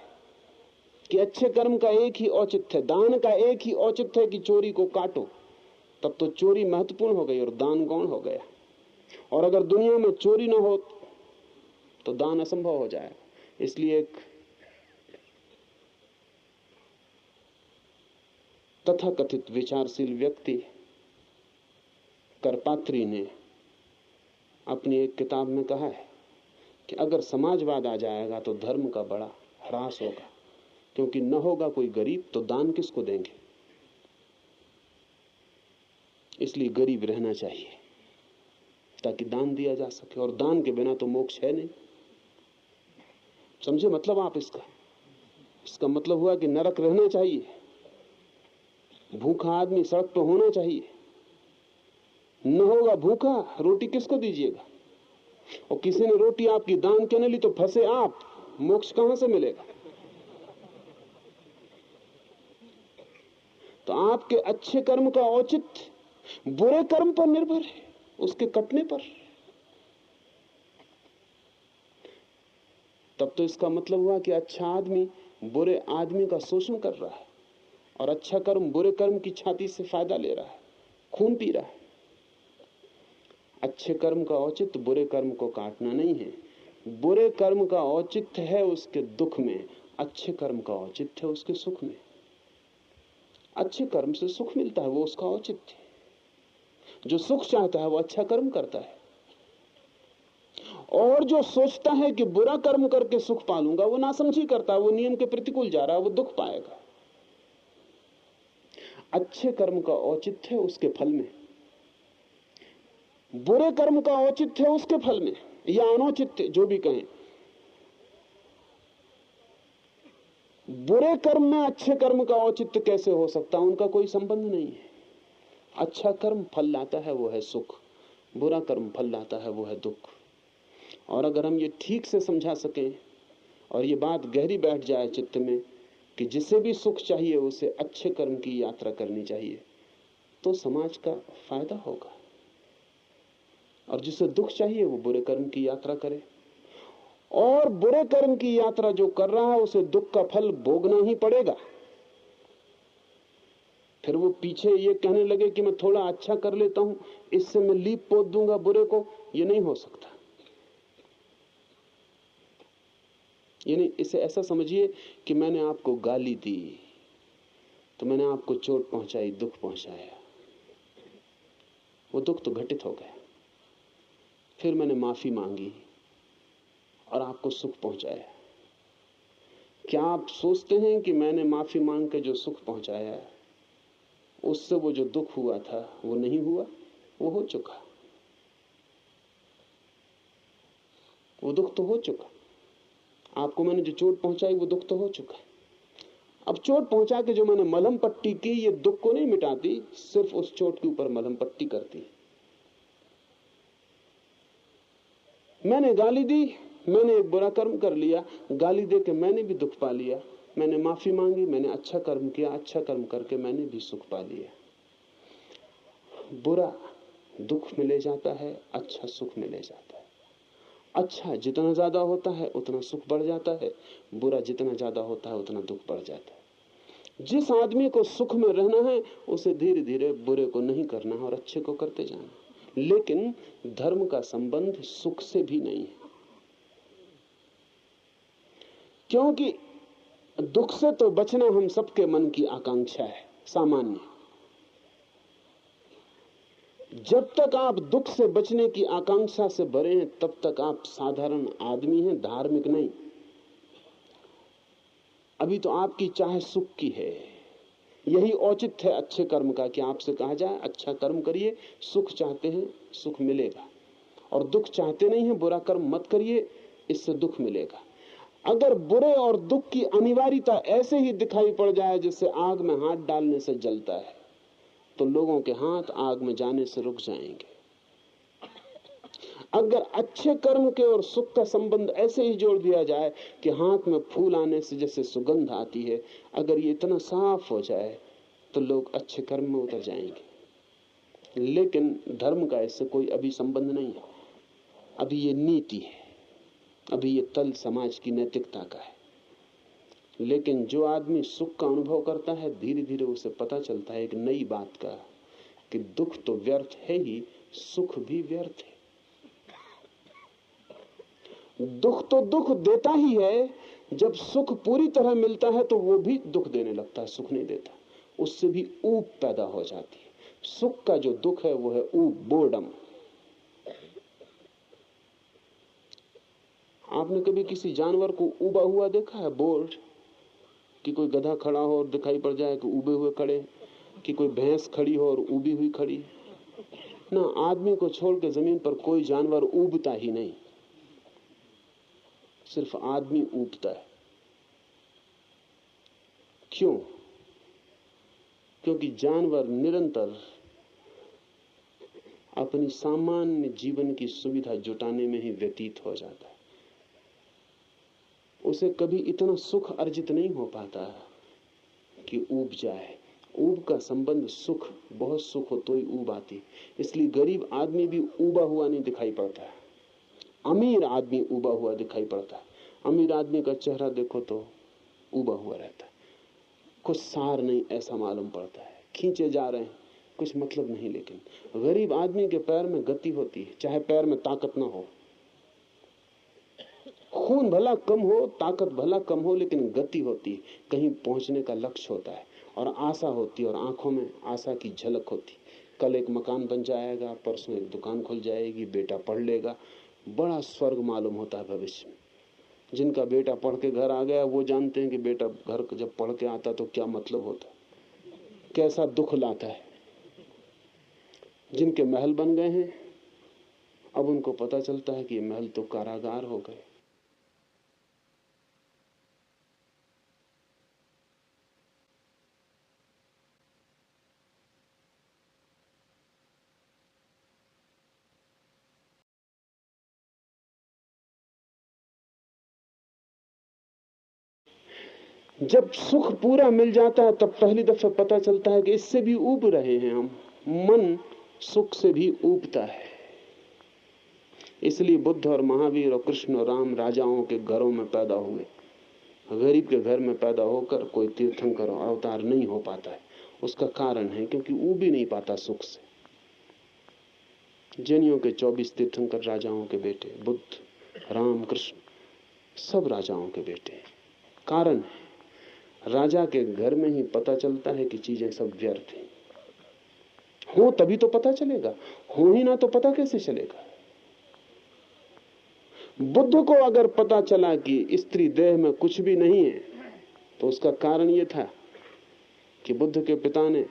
कि अच्छे कर्म का एक ही औचित्य है, दान का एक ही औचित्य है कि चोरी को काटो। तब तो चोरी महत्वपूर्ण हो गई और दान गौण हो गया। और अगर दुनिया में चोरी ना हो तो दान असंभव हो जाए। इसलिए एक तथाकथित विचारशील व्यक्ति करपात्री ने अपनी एक किताब में कहा है कि अगर समाजवाद आ जाएगा तो धर्म का बड़ा ह्रास होगा, क्योंकि न होगा कोई गरीब तो दान किसको देंगे। इसलिए गरीब रहना चाहिए ताकि दान दिया जा सके, और दान के बिना तो मोक्ष है नहीं। समझे मतलब आप इसका मतलब हुआ कि नरक रहना चाहिए, भूखा आदमी सड़क पर होना चाहिए। न होगा भूखा, रोटी किसको दीजिएगा। और किसी ने रोटी आपकी दान के न ली तो फंसे आप, मोक्ष कहां से मिलेगा? तो आपके अच्छे कर्म का औचित्य बुरे कर्म पर निर्भर है, उसके कटने पर। तब तो इसका मतलब हुआ कि अच्छा आदमी बुरे आदमी का शोषण कर रहा है और अच्छा कर्म बुरे कर्म की छाती से फायदा ले रहा है, खून पी रहा है। अच्छे कर्म का औचित्य बुरे कर्म को काटना नहीं है, बुरे कर्म का औचित्य है उसके दुख में, अच्छे कर्म का औचित्य है उसके सुख में। अच्छे कर्म से सुख मिलता है, वो उसका औचित्य है। जो सुख चाहता है वो अच्छा कर्म करता है, और जो सोचता है कि बुरा कर्म करके सुख पालूंगा वो नासमझी करता है, वो नियम के प्रतिकूल जा रहा है, वो दुख पाएगा। अच्छे कर्म का औचित्य है उसके फल में, बुरे कर्म का औचित्य है उसके फल में, या अनौचित्य जो भी कहें। बुरे कर्म में अच्छे कर्म का औचित्य कैसे हो सकता है? उनका कोई संबंध नहीं है। अच्छा कर्म फल लाता है वो है सुख, बुरा कर्म फल लाता है वो है दुख। और अगर हम ये ठीक से समझा सकें और ये बात गहरी बैठ जाए चित्त में कि जिसे भी सुख चाहिए उसे अच्छे कर्म की यात्रा करनी चाहिए, तो समाज का फायदा होगा। और जिसे दुख चाहिए वो बुरे कर्म की यात्रा करे, और बुरे कर्म की यात्रा जो कर रहा है उसे दुख का फल भोगना ही पड़ेगा। फिर वो पीछे ये कहने लगे कि मैं थोड़ा अच्छा कर लेता हूं, इससे मैं लीप पोत दूंगा बुरे को, ये नहीं हो सकता। यानी इसे ऐसा समझिए कि मैंने आपको गाली दी तो मैंने आपको चोट पहुंचाई, दुख पहुंचाया, वो दुख तो घटित हो गया। फिर मैंने माफी मांगी और आपको सुख पहुंचाया। क्या आप सोचते हैं कि मैंने माफी मांग के जो सुख पहुंचाया उससे वो जो दुख हुआ था वो नहीं हुआ? वो हो चुका, वो दुख तो हो चुका। आपको मैंने जो चोट पहुंचाई वो दुख तो हो चुका। अब चोट पहुंचा के जो मैंने मलहम पट्टी की ये दुख को नहीं मिटाती, सिर्फ उस चोट के ऊपर मलहम पट्टी करती। मैंने गाली दी, मैंने एक बुरा कर्म कर लिया, गाली दे के मैंने भी दुख पा लिया। मैंने माफी मांगी, मैंने अच्छा कर्म किया, अच्छा कर्म करके मैंने भी सुख पा लिया। बुरा दुख में ले जाता है, अच्छा सुख में ले जाता है। अच्छा जितना ज्यादा होता है उतना सुख बढ़ जाता है, बुरा जितना ज्यादा होता है उतना दुख बढ़ जाता है। जिस आदमी को सुख में रहना है उसे धीरे धीरे बुरे को नहीं करना और अच्छे को करते जाना। लेकिन धर्म का संबंध सुख से भी नहीं है, क्योंकि दुख से तो बचना हम सबके मन की आकांक्षा है, सामान्य। जब तक आप दुख से बचने की आकांक्षा से भरे हैं तब तक आप साधारण आदमी हैं, धार्मिक नहीं। अभी तो आपकी चाह सुख की है। यही औचित्य है अच्छे कर्म का कि आपसे कहा जाए अच्छा कर्म करिए, सुख चाहते हैं सुख मिलेगा, और दुख चाहते नहीं है बुरा कर्म मत करिए, इससे दुख मिलेगा। अगर बुरे और दुख की अनिवार्यता ऐसे ही दिखाई पड़ जाए जैसे आग में हाथ डालने से जलता है, तो लोगों के हाथ आग में जाने से रुक जाएंगे। अगर अच्छे कर्म के और सुख का संबंध ऐसे ही जोड़ दिया जाए कि हाथ में फूल आने से जैसे सुगंध आती है, अगर ये इतना साफ हो जाए तो लोग अच्छे कर्म में उतर जाएंगे। लेकिन धर्म का इससे कोई अभी संबंध नहीं है। अभी ये नीति है, अभी ये तल समाज की नैतिकता का है। लेकिन जो आदमी सुख का अनुभव करता है धीरे धीरे उसे पता चलता है एक नई बात का कि दुख तो व्यर्थ है ही, सुख भी व्यर्थ है। दुख तो दुख देता ही है, जब सुख पूरी तरह मिलता है तो वो भी दुख देने लगता है, सुख नहीं देता। उससे भी ऊब पैदा हो जाती है। सुख का जो दुख है वो है ऊब, बोर्डम। आपने कभी किसी जानवर को ऊबा हुआ देखा है? बोर्ड कि कोई गधा खड़ा हो और दिखाई पड़ जाए कि ऊबे हुए खड़े, कि कोई भैंस खड़ी हो और ऊबी हुई खड़ी ना। आदमी को छोड़ के जमीन पर कोई जानवर ऊबता ही नहीं, सिर्फ आदमी ऊबता है। क्यों? क्योंकि जानवर निरंतर अपनी सामान्य जीवन की सुविधा जुटाने में ही व्यतीत हो जाता है। उसे कभी इतना सुख अर्जित नहीं हो पाता कि ऊब जाए। ऊब का संबंध सुख, बहुत सुख हो तो ही ऊब आती। इसलिए गरीब आदमी भी ऊबा हुआ नहीं दिखाई पड़ता है, अमीर आदमी ऊबा हुआ दिखाई पड़ता है। अमीर आदमी का चेहरा देखो तो ऊबा हुआ रहता है, कुछ सार नहीं ऐसा मालूम पड़ता है, खींचे जा रहे हैं, कुछ मतलब नहीं। लेकिन गरीब आदमी के पैर में गति होती है, चाहे पैर में ताकत ना हो, खून भला कम हो, ताकत भला कम हो, लेकिन गति होती है, कहीं पहुंचने का लक्ष्य होता है और आशा होती है, और आंखों में आशा की झलक होती। कल एक मकान बन जाएगा, परसों एक दुकान खुल जाएगी, बेटा पढ़ लेगा, बड़ा स्वर्ग मालूम होता है भविष्य में। जिनका बेटा पढ़ के घर आ गया वो जानते हैं कि बेटा घर जब पढ़ के आता तो क्या मतलब होता, कैसा दुख लाता है। जिनके महल बन गए हैं अब उनको पता चलता है कि ये महल तो कारागार हो गए। जब सुख पूरा मिल जाता है तब पहली दफा पता चलता है कि इससे भी ऊब रहे हैं हम। मन सुख से भी ऊबता है। इसलिए बुद्ध और महावीर और कृष्ण और राम राजाओं के घरों में पैदा हुए। गरीब के घर में पैदा होकर कोई तीर्थंकर और अवतार नहीं हो पाता है। उसका कारण है क्योंकि ऊब ही नहीं पाता सुख से। जैनियों के 24 तीर्थंकर राजाओं के बेटे, बुद्ध, राम, कृष्ण, सब राजाओं के बेटे। कारण है राजा के घर में ही पता चलता है कि चीजें सब व्यर्थ हैं। हो तभी तो पता चलेगा, हो ही ना तो पता कैसे चलेगा। बुद्ध को अगर पता चला कि स्त्री देह में कुछ भी नहीं है तो उसका कारण यह था कि बुद्ध के पिता ने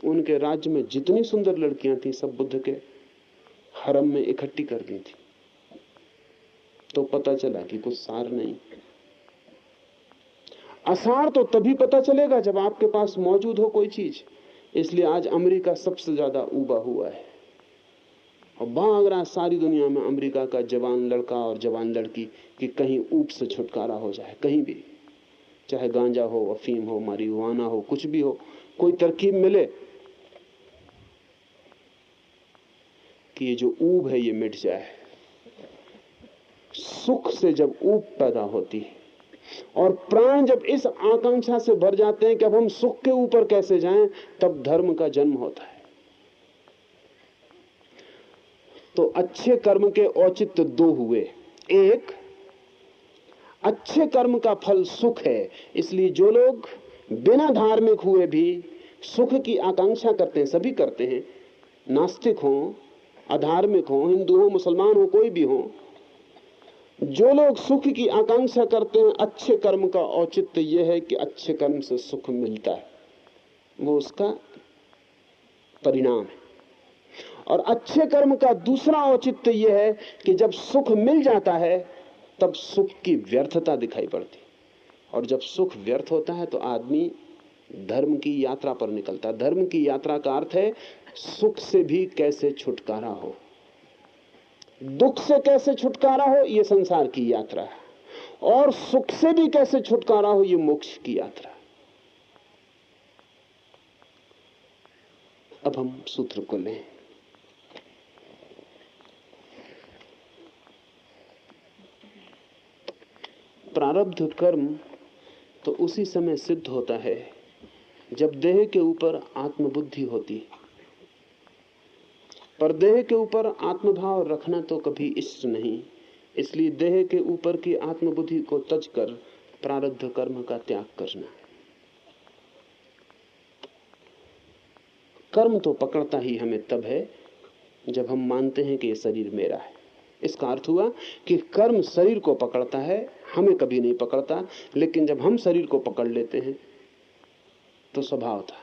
उनके राज्य में जितनी सुंदर लड़कियां थी सब बुद्ध के हरम में इकट्ठी कर दी थी। तो पता चला कि कुछ सार नहीं। असार तो तभी पता चलेगा जब आपके पास मौजूद हो कोई चीज। इसलिए आज अमेरिका सबसे ज्यादा ऊबा हुआ है और भाग रहा सारी दुनिया में अमेरिका का जवान लड़का और जवान लड़की कि कहीं ऊब से छुटकारा हो जाए। कहीं भी, चाहे गांजा हो, अफीम हो, marijuana हो, कुछ भी हो, कोई तरकीब मिले कि ये जो ऊब है ये मिट जाए। सुख से जब ऊब पैदा होती है और प्राण जब इस आकांक्षा से भर जाते हैं कि अब हम सुख के ऊपर कैसे जाएं, तब धर्म का जन्म होता है। तो अच्छे कर्म के औचित्य दो हुए। एक, अच्छे कर्म का फल सुख है, इसलिए जो लोग बिना धार्मिक हुए भी सुख की आकांक्षा करते हैं, सभी करते हैं, नास्तिक हो, अधार्मिक हो, हिंदू हो, मुसलमान हो, कोई भी हो, जो लोग सुख की आकांक्षा करते हैं, अच्छे कर्म का औचित्य यह है कि अच्छे कर्म से सुख मिलता है, वो उसका परिणाम है। और अच्छे कर्म का दूसरा औचित्य यह है कि जब सुख मिल जाता है तब सुख की व्यर्थता दिखाई पड़ती, और जब सुख व्यर्थ होता है तो आदमी धर्म की यात्रा पर निकलता है। धर्म की यात्रा का अर्थ है सुख से भी कैसे छुटकारा हो, दुख से कैसे छुटकारा हो, ये संसार की यात्रा है, और सुख से भी कैसे छुटकारा हो, ये मोक्ष की यात्रा। अब हम सूत्र को लें। प्रारब्ध कर्म तो उसी समय सिद्ध होता है जब देह के ऊपर आत्मबुद्धि होती है, पर देह के ऊपर आत्मभाव रखना तो कभी इष्ट नहीं। इसलिए देह के ऊपर की आत्मबुद्धि को तज कर प्रारब्ध कर्म का त्याग करना। कर्म तो पकड़ता ही हमें तब है जब हम मानते हैं कि ये शरीर मेरा है। इसका अर्थ हुआ कि कर्म शरीर को पकड़ता है, हमें कभी नहीं पकड़ता। लेकिन जब हम शरीर को पकड़ लेते हैं तो स्वभाव था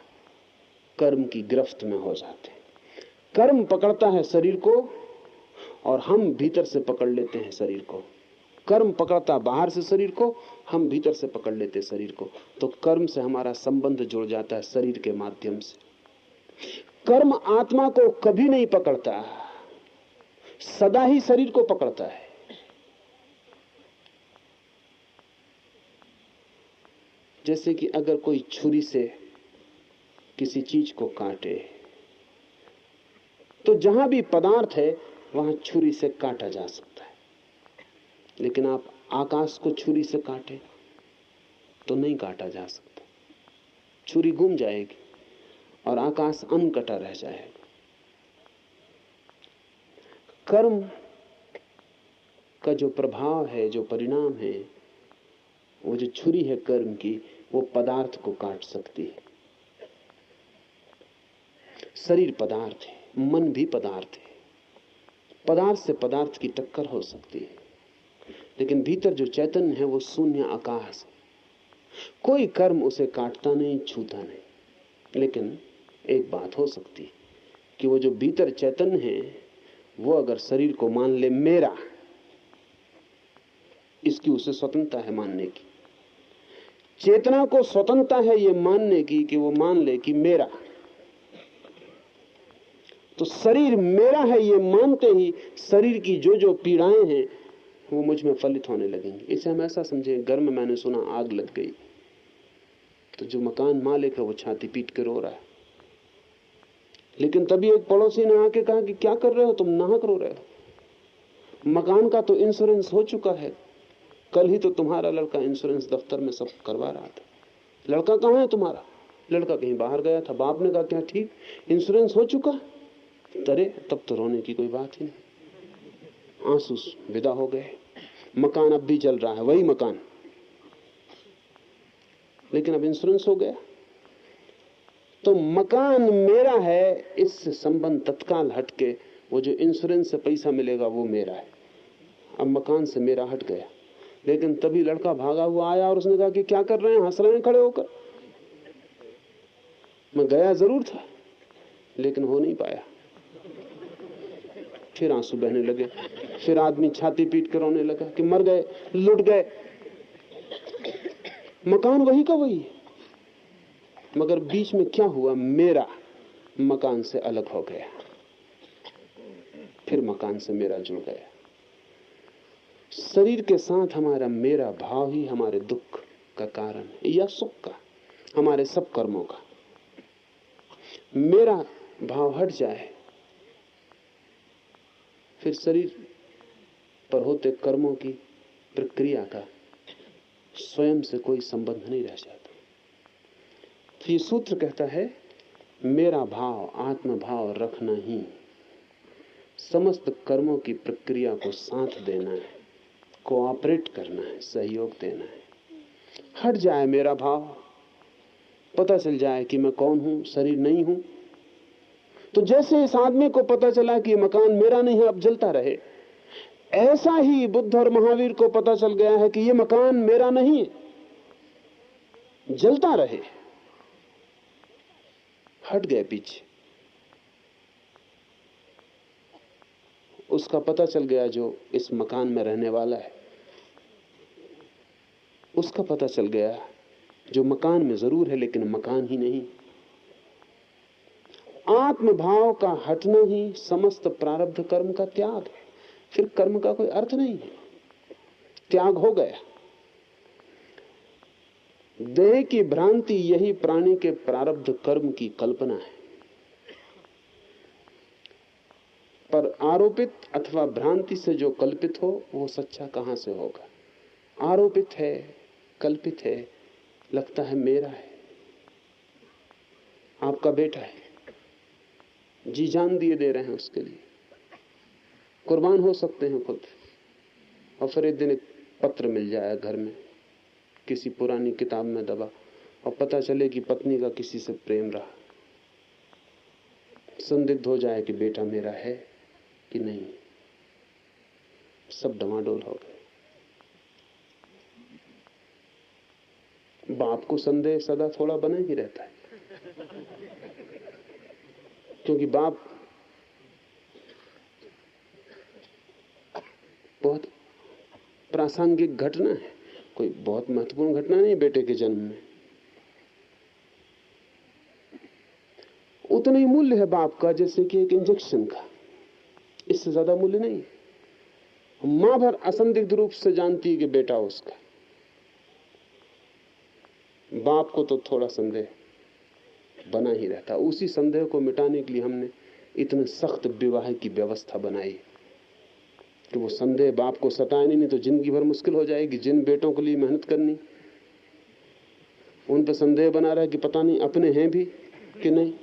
कर्म की गिरफ्त में हो जाते हैं। कर्म पकड़ता है शरीर को और हम भीतर से पकड़ लेते हैं शरीर को। कर्म पकड़ता बाहर से शरीर को, हम भीतर से पकड़ लेते हैं शरीर को। तो कर्म से हमारा संबंध जुड़ जाता है शरीर के माध्यम से। कर्म आत्मा को कभी नहीं पकड़ता, सदा ही शरीर को पकड़ता है। जैसे कि अगर कोई छुरी से किसी चीज को काटे तो जहां भी पदार्थ है वहां छुरी से काटा जा सकता है, लेकिन आप आकाश को छुरी से काटे तो नहीं काटा जा सकता। छुरी घूम जाएगी और आकाश अनकटा रह जाएगा। कर्म का जो प्रभाव है, जो परिणाम है, वो जो छुरी है कर्म की, वो पदार्थ को काट सकती है। शरीर पदार्थ है, मन भी पदार्थ है, पदार्थ से पदार्थ की टक्कर हो सकती है, लेकिन भीतर जो चैतन्य है वो शून्य आकाश है। कोई कर्म उसे काटता नहीं, छूता नहीं। लेकिन एक बात हो सकती है कि वो जो भीतर चैतन्य है वो अगर शरीर को मान ले मेरा, इसकी उसे स्वतंत्रता है मानने की। चेतना को स्वतंत्रता है ये मानने की कि वो मान ले कि मेरा, तो शरीर मेरा है ये मानते ही शरीर की जो जो पीड़ाएं हैं वो मुझ में फलित होने लगेंगी। इसे हम ऐसा समझें, घर में मैंने सुना आग लग गई तो जो मकान मालिक है वो छाती पीट के रो रहा है, लेकिन तभी एक पड़ोसी ने आके कहा कि क्या कर रहे हो तुम, नाहक रो रहे हो, मकान का तो इंश्योरेंस हो चुका है, कल ही तो तुम्हारा लड़का इंश्योरेंस दफ्तर में सब करवा रहा था। लड़का कहाँ है तुम्हारा? लड़का कहीं बाहर गया था। बाप ने कहा क्या ठीक, इंश्योरेंस हो चुका? अरे तब तो रोने की कोई बात ही नहीं। आंसू विदा हो गए। मकान अब भी चल रहा है, वही मकान, लेकिन अब इंश्योरेंस हो गया। तो मकान मेरा है, इससे संबंध तत्काल हटके वो जो इंश्योरेंस से पैसा मिलेगा वो मेरा है। अब मकान से मेरा हट गया। लेकिन तभी लड़का भागा हुआ आया और उसने कहा कि क्या कर रहे हैं, हंस रहे हैं खड़े होकर। मैं गया जरूर था लेकिन हो नहीं पाया। फिर आंसू बहने लगे। फिर आदमी छाती पीट कर रोने लगा कि मर गए, लुट गए। मकान वही का वही है, मगर बीच में क्या हुआ, मेरा मकान से अलग हो गया, फिर मकान से मेरा जुड़ गया। शरीर के साथ हमारा मेरा भाव ही हमारे दुख का कारण है या सुख का, हमारे सब कर्मों का। मेरा भाव हट जाए फिर शरीर पर होते कर्मों की प्रक्रिया का स्वयं से कोई संबंध नहीं रह जाता। तो ये सूत्र कहता है मेरा भाव, आत्म भाव रखना ही समस्त कर्मों की प्रक्रिया को साथ देना है, कोऑपरेट करना है, सहयोग देना है। हट जाए मेरा भाव, पता चल जाए कि मैं कौन हूं, शरीर नहीं हूं। तो जैसे इस आदमी को पता चला कि मकान मेरा नहीं है, अब जलता रहे, ऐसा ही बुद्ध और महावीर को पता चल गया है कि ये मकान मेरा नहीं है, जलता रहे। हट गए पीछे। उसका पता चल गया जो इस मकान में रहने वाला है, उसका पता चल गया जो मकान में जरूर है लेकिन मकान ही नहीं। आत्मभाव का हटना ही समस्त प्रारब्ध कर्म का त्याग है। फिर कर्म का कोई अर्थ नहीं है, त्याग हो गया। देह की भ्रांति यही प्राणी के प्रारब्ध कर्म की कल्पना है, पर आरोपित अथवा भ्रांति से जो कल्पित हो वो सच्चा कहां से होगा। आरोपित है, कल्पित है, लगता है मेरा है, आपका बेटा है, जी जान दिए दे रहे हैं उसके लिए, कुर्बान हो सकते हैं खुद। और फिर एक दिन एक पत्र मिल जाए घर में, किसी पुरानी किताब में दबा, और पता चले कि पत्नी का किसी से प्रेम रहा। संदिग्ध हो जाए कि बेटा मेरा है कि नहीं, सब डमाडोल हो गए। बाप को संदेह सदा थोड़ा बना ही रहता है, क्योंकि बाप बहुत प्रासंगिक घटना है, कोई बहुत महत्वपूर्ण घटना नहीं बेटे के जन्म में। उतना ही मूल्य है बाप का जैसे कि एक इंजेक्शन का। इससे ज्यादा मूल्य नहीं है। मां भर असंदिग्ध रूप से जानती है कि बेटा उसका। बाप को तो थोड़ा संदेह बना ही रहता। उसी संदेह को मिटाने के लिए हमने इतने सख्त विवाह की व्यवस्था बनाई कि वो संदेह बाप को सताए नहीं तो जिंदगी भर मुश्किल हो जाएगी। जिन बेटों के लिए मेहनत करनी, उन पर संदेह बना रहा कि पता नहीं अपने हैं भी कि नहीं,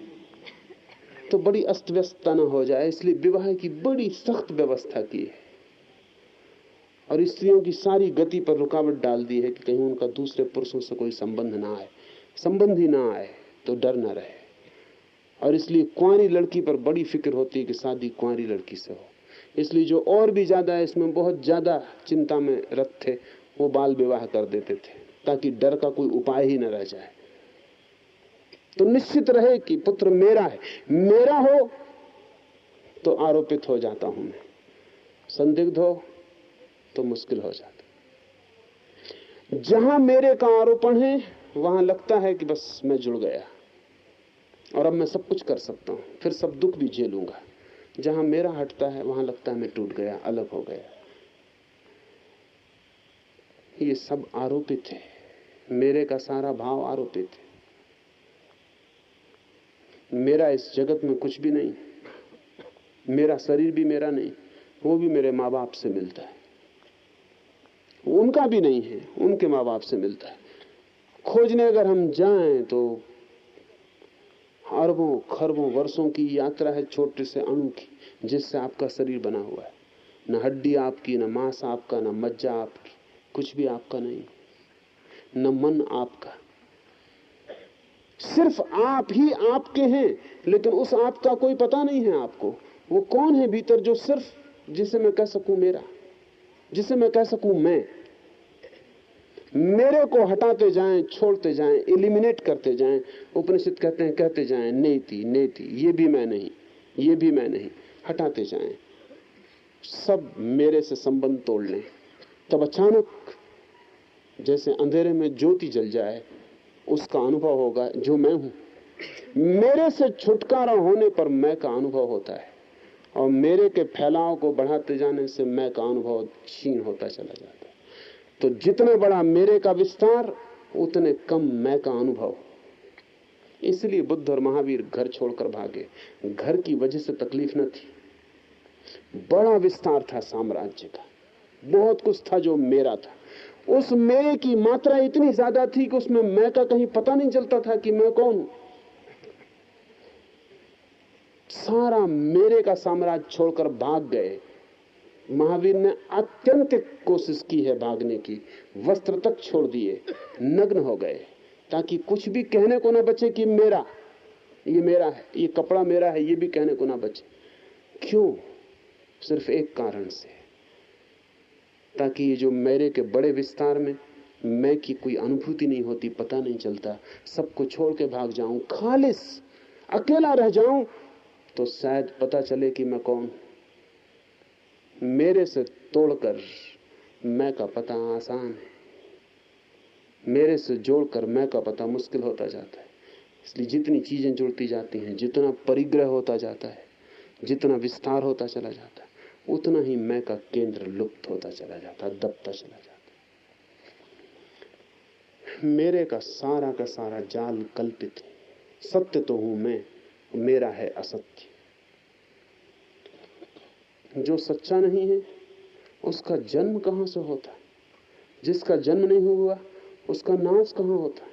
तो बड़ी अस्त व्यस्तता न हो जाए। इसलिए विवाह की बड़ी सख्त व्यवस्था की है और स्त्रियों की सारी गति पर रुकावट डाल दी है कि कहीं उनका दूसरे पुरुषों से कोई संबंध ना आए। संबंध ही ना आए तो डर न रहे। और इसलिए कुंवारी लड़की पर बड़ी फिक्र होती है कि शादी कुंवारी लड़की से हो। इसलिए जो और भी ज्यादा इसमें बहुत ज्यादा चिंता में रत थे, वो बाल विवाह कर देते थे ताकि डर का कोई उपाय ही न रह जाए। तो निश्चित रहे कि पुत्र मेरा है। मेरा हो तो आरोपित हो जाता हूं मैं, संदिग्ध हो तो मुश्किल हो जाता। जहां मेरे का आरोपण है वहां लगता है कि बस मैं जुड़ गया और अब मैं सब कुछ कर सकता हूं, फिर सब दुख भी झेलूंगा। जहां मेरा हटता है वहां लगता है मैं टूट गया, अलग हो गया। ये सब आरोपित है। मेरे का सारा भाव आरोपित है। मेरा इस जगत में कुछ भी नहीं। मेरा शरीर भी मेरा नहीं, वो भी मेरे माँ बाप से मिलता है। उनका भी नहीं है, उनके माँ बाप से मिलता है। खोजने अगर हम जाएं तो अरबों खरबों वर्षों की यात्रा है छोटे से अणु की, जिससे आपका शरीर बना हुआ है। न हड्डी आपकी, न मांस आपका, न मज्जा आपकी, कुछ भी आपका नहीं, न मन आपका। सिर्फ आप ही आपके हैं, लेकिन उस आप का कोई पता नहीं है आपको। वो कौन है भीतर जो सिर्फ जिसे मैं कह सकूं मेरा, जिसे मैं कह सकूं मैं। मेरे को हटाते जाएं, छोड़ते जाएं, एलिमिनेट करते जाएं। उपनिषद कहते हैं, कहते जाएं नेति नेति, ये भी मैं नहीं, ये भी मैं नहीं, हटाते जाएं। सब मेरे से संबंध तोड़ लें, तब अचानक जैसे अंधेरे में ज्योति जल जाए, उसका अनुभव होगा जो मैं हूं। मेरे से छुटकारा होने पर मैं का अनुभव होता है और मेरे के फैलाव को बढ़ाते जाने से मैं का अनुभव क्षीण होता चला जाता है। तो जितना बड़ा मेरे का विस्तार, उतने कम मैं का अनुभव। इसलिए बुद्ध और महावीर घर छोड़कर भागे। घर की वजह से तकलीफ न थी, बड़ा विस्तार था साम्राज्य का, बहुत कुछ था जो मेरा था। उस मेरे की मात्रा इतनी ज्यादा थी कि उसमें मैं का कहीं पता नहीं चलता था कि मैं कौन हूं। सारा मेरे का साम्राज्य छोड़कर भाग गए। महावीर ने अत्यंतिक कोशिश की है भागने की, वस्त्र तक छोड़ दिए, नग्न हो गए ताकि कुछ भी कहने को ना बचे कि मेरा, ये मेरा है, ये कपड़ा मेरा है, ये भी कहने को ना बचे। क्यों? सिर्फ एक कारण से, ताकि ये जो मेरे के बड़े विस्तार में मैं की कोई अनुभूति नहीं होती, पता नहीं चलता। सबको छोड़ के भाग जाऊं, खालिस अकेला रह जाऊं, तो शायद पता चले कि मैं कौन। मेरे से तोड़कर मैं का पता आसान है, मेरे से जोड़कर मैं का पता मुश्किल होता जाता है। इसलिए जितनी चीजें जुड़ती जाती हैं, जितना परिग्रह होता जाता है, जितना विस्तार होता चला जाता है, उतना ही मैं का केंद्र लुप्त होता चला जाता है, दबता चला जाता है। मेरे का सारा जाल कल्पित है। सत्य तो हूं मैं, मेरा है असत्य। जो सच्चा नहीं है उसका जन्म कहां से होता है? जिसका जन्म नहीं हुआ उसका नाश कहां होता है?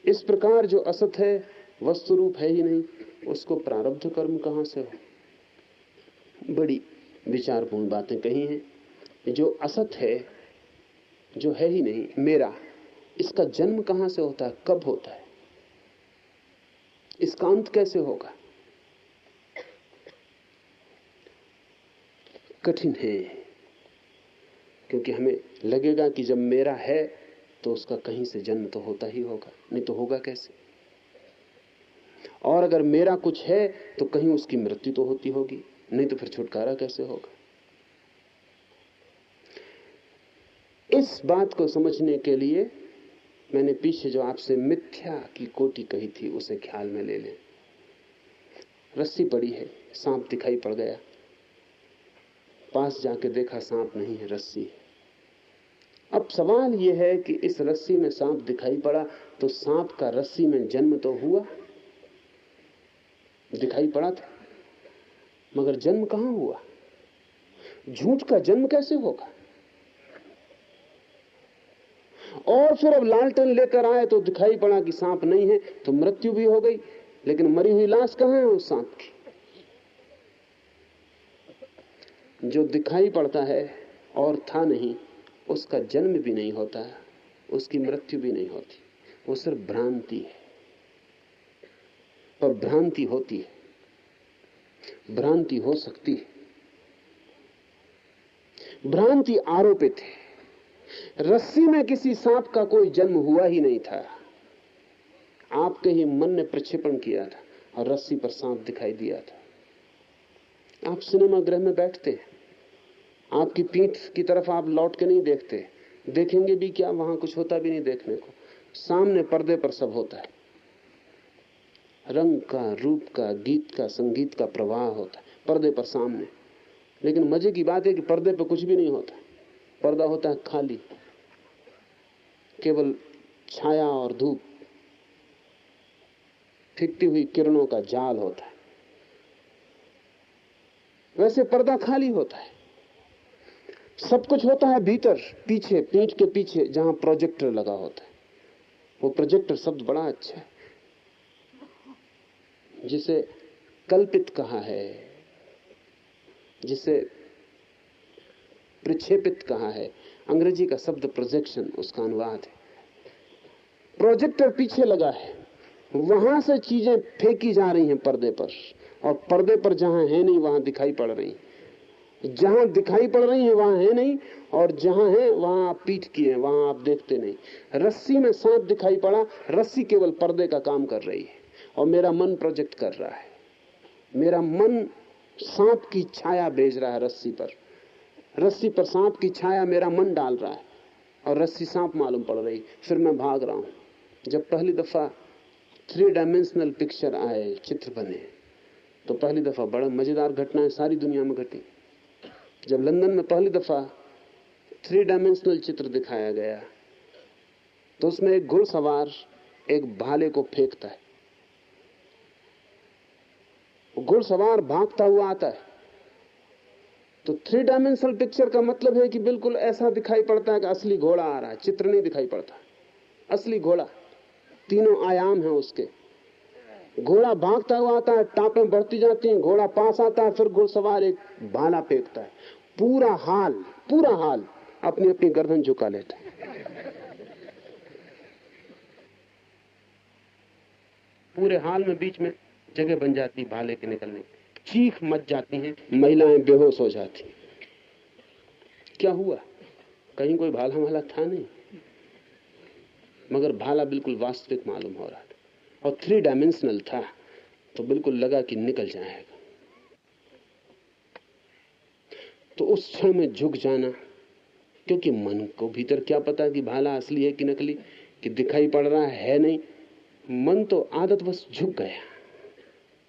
इस प्रकार जो असत है, वस्तु रूप है ही नहीं, उसको प्रारब्ध कर्म कहां से हो? बड़ी विचारपूर्ण बातें कही हैं। जो असत है, जो है ही नहीं, मेरा, इसका जन्म कहां से होता है, कब होता है, इसका अंत कैसे होगा? कठिन है, क्योंकि हमें लगेगा कि जब मेरा है तो उसका कहीं से जन्म तो होता ही होगा, नहीं तो होगा कैसे? और अगर मेरा कुछ है तो कहीं उसकी मृत्यु तो होती होगी, नहीं तो फिर छुटकारा कैसे होगा? इस बात को समझने के लिए मैंने पीछे जो आपसे मिथ्या की कोटि कही थी उसे ख्याल में ले लें। रस्सी पड़ी है, सांप दिखाई पड़ गया, पास जाके देखा सांप नहीं है, रस्सी है। अब सवाल यह है कि इस रस्सी में सांप दिखाई पड़ा तो सांप का रस्सी में जन्म तो हुआ, दिखाई पड़ा था, मगर जन्म कहां हुआ? झूठ का जन्म कैसे होगा? और फिर अब लालटेन लेकर आए तो दिखाई पड़ा कि सांप नहीं है, तो मृत्यु भी हो गई, लेकिन मरी हुई लाश कहां है उस सांप की? जो दिखाई पड़ता है और था नहीं, उसका जन्म भी नहीं होता, उसकी मृत्यु भी नहीं होती, वो सिर्फ भ्रांति है। पर भ्रांति होती है, भ्रांति हो सकती है, भ्रांति आरोपित है। रस्सी में किसी सांप का कोई जन्म हुआ ही नहीं था, आपके ही मन ने प्रक्षेपण किया था और रस्सी पर सांप दिखाई दिया था। आप सिनेमा गृह में बैठते हैं, आपकी पीठ की तरफ आप लौट के नहीं देखते, देखेंगे भी क्या, वहां कुछ होता भी नहीं देखने को, सामने पर्दे पर सब होता है, रंग का, रूप का, गीत का, संगीत का प्रवाह होता है पर्दे पर सामने। लेकिन मजे की बात है कि पर्दे पर कुछ भी नहीं होता, पर्दा होता है खाली, केवल छाया और धूप, फिकती हुई किरणों का जाल होता है। वैसे पर्दा खाली होता है, सब कुछ होता है भीतर, पीछे, पीठ के पीछे जहां प्रोजेक्टर लगा होता है। वो प्रोजेक्टर शब्द बड़ा अच्छा है, जिसे कल्पित कहा है, जिसे प्रक्षेपित कहा है, अंग्रेजी का शब्द प्रोजेक्शन, उसका अनुवाद है। प्रोजेक्टर पीछे लगा है, वहां से चीजें फेंकी जा रही हैं पर्दे पर, और पर्दे पर जहां है नहीं वहां दिखाई पड़ रही, जहां दिखाई पड़ रही है वहां है नहीं, और जहां है वहां आप पीठ किए, वहां आप देखते नहीं। रस्सी में सांप दिखाई पड़ा, रस्सी केवल पर्दे का काम कर रही है और मेरा मन प्रोजेक्ट कर रहा है, मेरा मन सांप की छाया भेज रहा है रस्सी पर, रस्सी पर सांप की छाया मेरा मन डाल रहा है और रस्सी सांप मालूम पड़ रही, फिर मैं भाग रहा हूं। जब पहली दफा 3 डायमेंशनल पिक्चर आए, चित्र बने, तो पहली दफा बड़ा मजेदार घटनाएं सारी दुनिया में घटी। जब लंदन में पहली दफा 3 डायमेंशनल चित्र दिखाया गया तो उसमें एक घुड़सवार एक भाले को फेंकता है, घुड़सवार भागता हुआ आता है। तो 3 डायमेंशनल पिक्चर का मतलब है कि बिल्कुल ऐसा दिखाई पड़ता है कि असली घोड़ा आ रहा है, चित्र नहीं दिखाई पड़ता, असली घोड़ा, तीनों आयाम है उसके। घोड़ा भागता हुआ आता है, टापें बढ़ती जाती हैं, घोड़ा पास आता है, फिर घुड़सवार एक भाला फेंकता है, पूरा हाल अपनी अपनी गर्दन झुका लेता है। पूरे हाल में बीच में जगह बन जाती भाले के निकलने की, चीख मच जाती हैं, महिलाएं बेहोश हो जाती। क्या हुआ? कहीं कोई भाला था नहीं, मगर भाला बिल्कुल वास्तविक मालूम हो रहा था और 3 डायमेंशनल था, तो बिल्कुल लगा कि निकल जाएगा। तो उस क्षण में झुक जाना, क्योंकि मन को भीतर क्या पता कि भाला असली है कि नकली, कि दिखाई पड़ रहा है नहीं, मन तो आदतवश झुक गया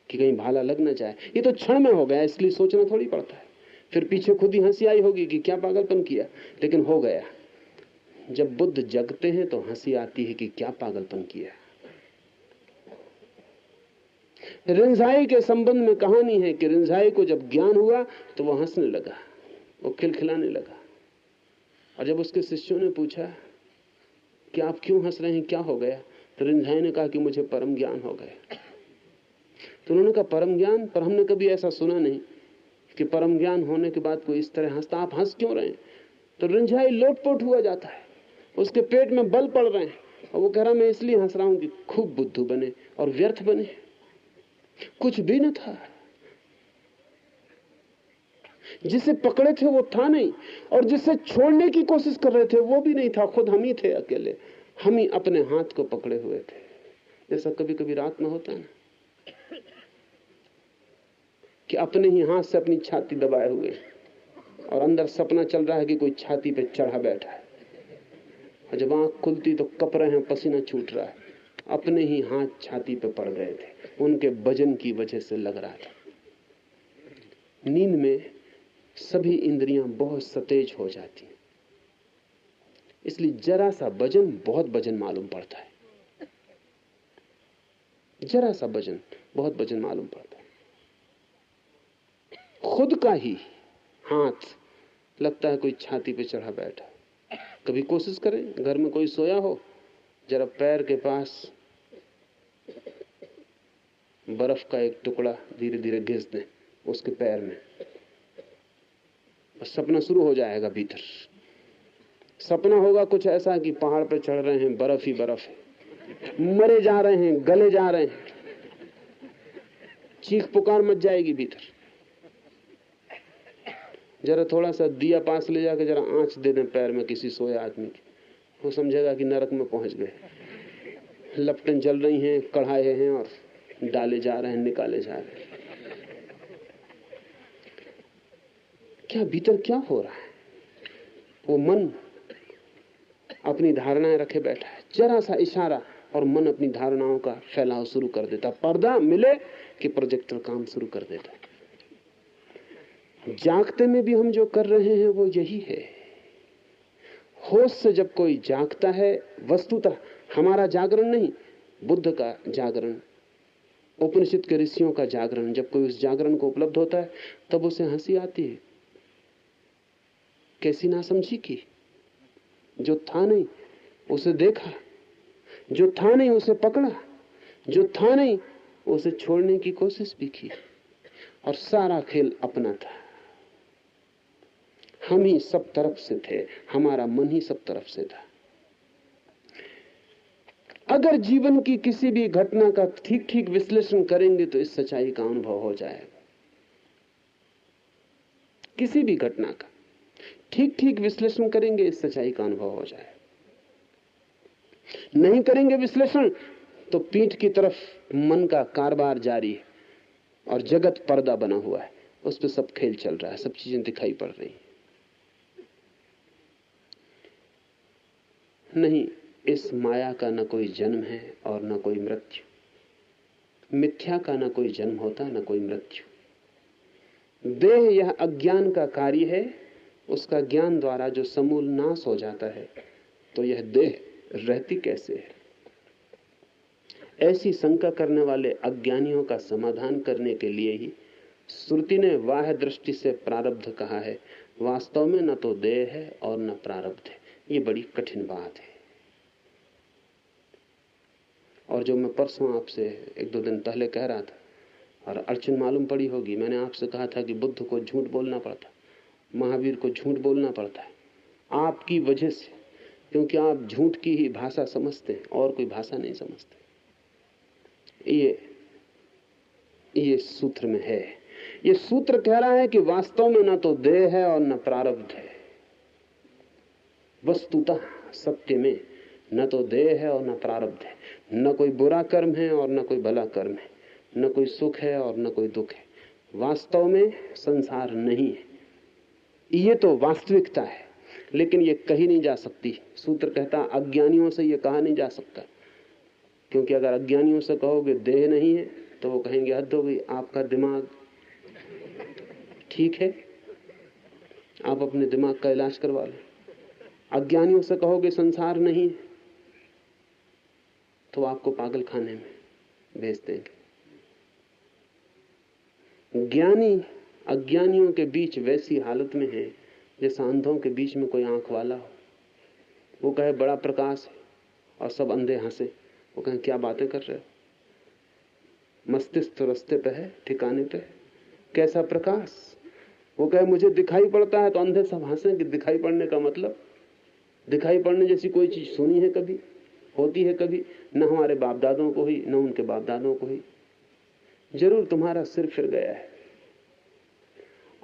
कि कहीं भाला लग ना जाए। ये तो क्षण में हो गया, इसलिए सोचना थोड़ी पड़ता है। फिर पीछे खुद ही हंसी आई होगी कि क्या पागलपन किया, लेकिन हो गया। जब बुद्ध जगते हैं तो हंसी आती है कि क्या पागलपन किया। रिंझाई के संबंध में कहानी है कि रिंझाई को जब ज्ञान हुआ तो वो हंसने लगा, वो खिलखिलाने लगा, और जब उसके शिष्यों ने पूछा कि आप क्यों हंस रहे हैं, क्या हो गया, तो रिंझाई ने कहा कि मुझे परम ज्ञान हो गया। तो उन्होंने कहा परम ज्ञान? पर हमने कभी ऐसा सुना नहीं कि परम ज्ञान होने के बाद कोई इस तरह हंसता, आप हंस क्यों रहे हैं? तो रिंझाई लोटपोट हुआ जाता है, उसके पेट में बल पड़ रहे हैं, और वो कह रहा मैं इसलिए हंस रहा हूं कि खूब बुद्धू बने और व्यर्थ बने, कुछ भी न था, जिसे पकड़े थे वो था नहीं, और जिसे छोड़ने की कोशिश कर रहे थे वो भी नहीं था, खुद हम ही थे अकेले, हम ही अपने हाथ को पकड़े हुए थे। जैसा कभी कभी रात में होता है ना, कि अपने ही हाथ से अपनी छाती दबाए हुए और अंदर सपना चल रहा है कि कोई छाती पे चढ़ा बैठा है, और जब आंख खुलती तो कप रहे हैं, पसीना छूट रहा है, अपने ही हाथ छाती पे पड़ गए थे, उनके वजन की वजह से लग रहा था। नींद में सभी इंद्रियां बहुत सतेज हो जाती हैं। इसलिए जरा सा वजन बहुत वजन मालूम पड़ता है, जरा सा वजन बहुत वजन मालूम पड़ता है। खुद का ही हाथ लगता है कोई छाती पे चढ़ा बैठा। कभी कोशिश करें, घर में कोई सोया हो, जरा पैर के पास बर्फ का एक टुकड़ा धीरे धीरे घिस दें उसके पैर में, बस सपना शुरू हो जाएगा। भीतर सपना होगा कुछ ऐसा कि पहाड़ पे चढ़ रहे हैं, बर्फ ही बर्फ है, मरे जा रहे हैं, गले जा रहे हैं, चीख पुकार मच जाएगी भीतर। जरा थोड़ा सा दिया पास ले जाकर जरा आंच दे दें पैर में किसी सोए आदमी की, वो समझेगा कि नरक में पहुंच गए। लपटें जल रही हैं, कढ़ाए हैं और डाले जा रहे हैं, निकाले जा रहे हैं। क्या भीतर क्या हो रहा है? वो मन अपनी धारणाएं रखे बैठा है, जरा सा इशारा और मन अपनी धारणाओं का फैलाव शुरू कर देता। पर्दा मिले कि प्रोजेक्टर काम शुरू कर देता। जागते में भी हम जो कर रहे हैं वो यही है। होश से जब कोई जागता है, वस्तुतः हमारा जागरण नहीं, बुद्ध का जागरण, उपनिषद के ऋषियों का जागरण, जब कोई उस जागरण को उपलब्ध होता है तब उसे हंसी आती है। कैसी नासमझी की, जो था नहीं उसे देखा, जो था नहीं उसे पकड़ा, जो था नहीं उसे छोड़ने की कोशिश भी की, और सारा खेल अपना था। हम ही सब तरफ से थे, हमारा मन ही सब तरफ से था। अगर जीवन की किसी भी घटना का ठीक ठीक विश्लेषण करेंगे तो इस सच्चाई का अनुभव हो जाएगा। किसी भी घटना का ठीक ठीक विश्लेषण करेंगे, इस सच्चाई का अनुभव हो जाएगा। नहीं करेंगे विश्लेषण तो पीठ की तरफ मन का कारोबार जारी है और जगत पर्दा बना हुआ है, उस पर सब खेल चल रहा है, सब चीजें दिखाई पड़ रही हैं। नहीं, इस माया का न कोई जन्म है और न कोई मृत्यु। मिथ्या का न कोई जन्म होता, न कोई मृत्यु। देह यह अज्ञान का कार्य है, उसका ज्ञान द्वारा जो समूल नाश हो जाता है, तो यह देह रहती कैसे है? ऐसी शंका करने वाले अज्ञानियों का समाधान करने के लिए ही श्रुति ने बाह्य दृष्टि से प्रारब्ध कहा है। वास्तव में न तो देह है और न प्रारब्ध है। ये बड़ी कठिन बात है। और जो मैं परसों आपसे एक दो दिन पहले कह रहा था, और अड़चन मालूम पड़ी होगी, मैंने आपसे कहा था कि बुद्ध को झूठ बोलना पड़ता, महावीर को झूठ बोलना पड़ता है आपकी वजह से, क्योंकि आप झूठ की ही भाषा समझते हैं और कोई भाषा नहीं समझते। ये सूत्र में है। ये सूत्र कह रहा है कि वास्तव में न तो देह है और न प्रारब्ध है। वस्तुतः सत्य में न तो देह है और न प्रारब्ध है, न कोई बुरा कर्म है और न कोई भला कर्म है, न कोई सुख है और न कोई दुख है। वास्तव में संसार नहीं है। ये तो वास्तविकता है, लेकिन ये कही नहीं जा सकती। सूत्र कहता अज्ञानियों से ये कहा नहीं जा सकता, क्योंकि अगर अज्ञानियों से कहोगे देह नहीं है तो वो कहेंगे हद हो गई, आपका दिमाग ठीक है, आप अपने दिमाग का इलाज करवा लो। अज्ञानियों से कहोगे संसार नहीं है तो आपको पागल खाने में भेज देंगे। ज्ञानी अज्ञानियों के बीच वैसी हालत में है जैसा अंधों के बीच में कोई आंख वाला हो। वो कहे बड़ा प्रकाश है और सब अंधे हंसे। वो कहे क्या बातें कर रहे हो, मस्तिष्क तो रास्ते पे है, ठिकाने पे है, कैसा प्रकाश। वो कहे मुझे दिखाई पड़ता है, तो अंधे सब हंसे कि दिखाई पड़ने का मतलब, दिखाई पड़ने जैसी कोई चीज सुनी है कभी, होती है कभी? न हमारे बाप दादों को ही, न उनके बाप दादों को ही। जरूर तुम्हारा सिर फिर गया है।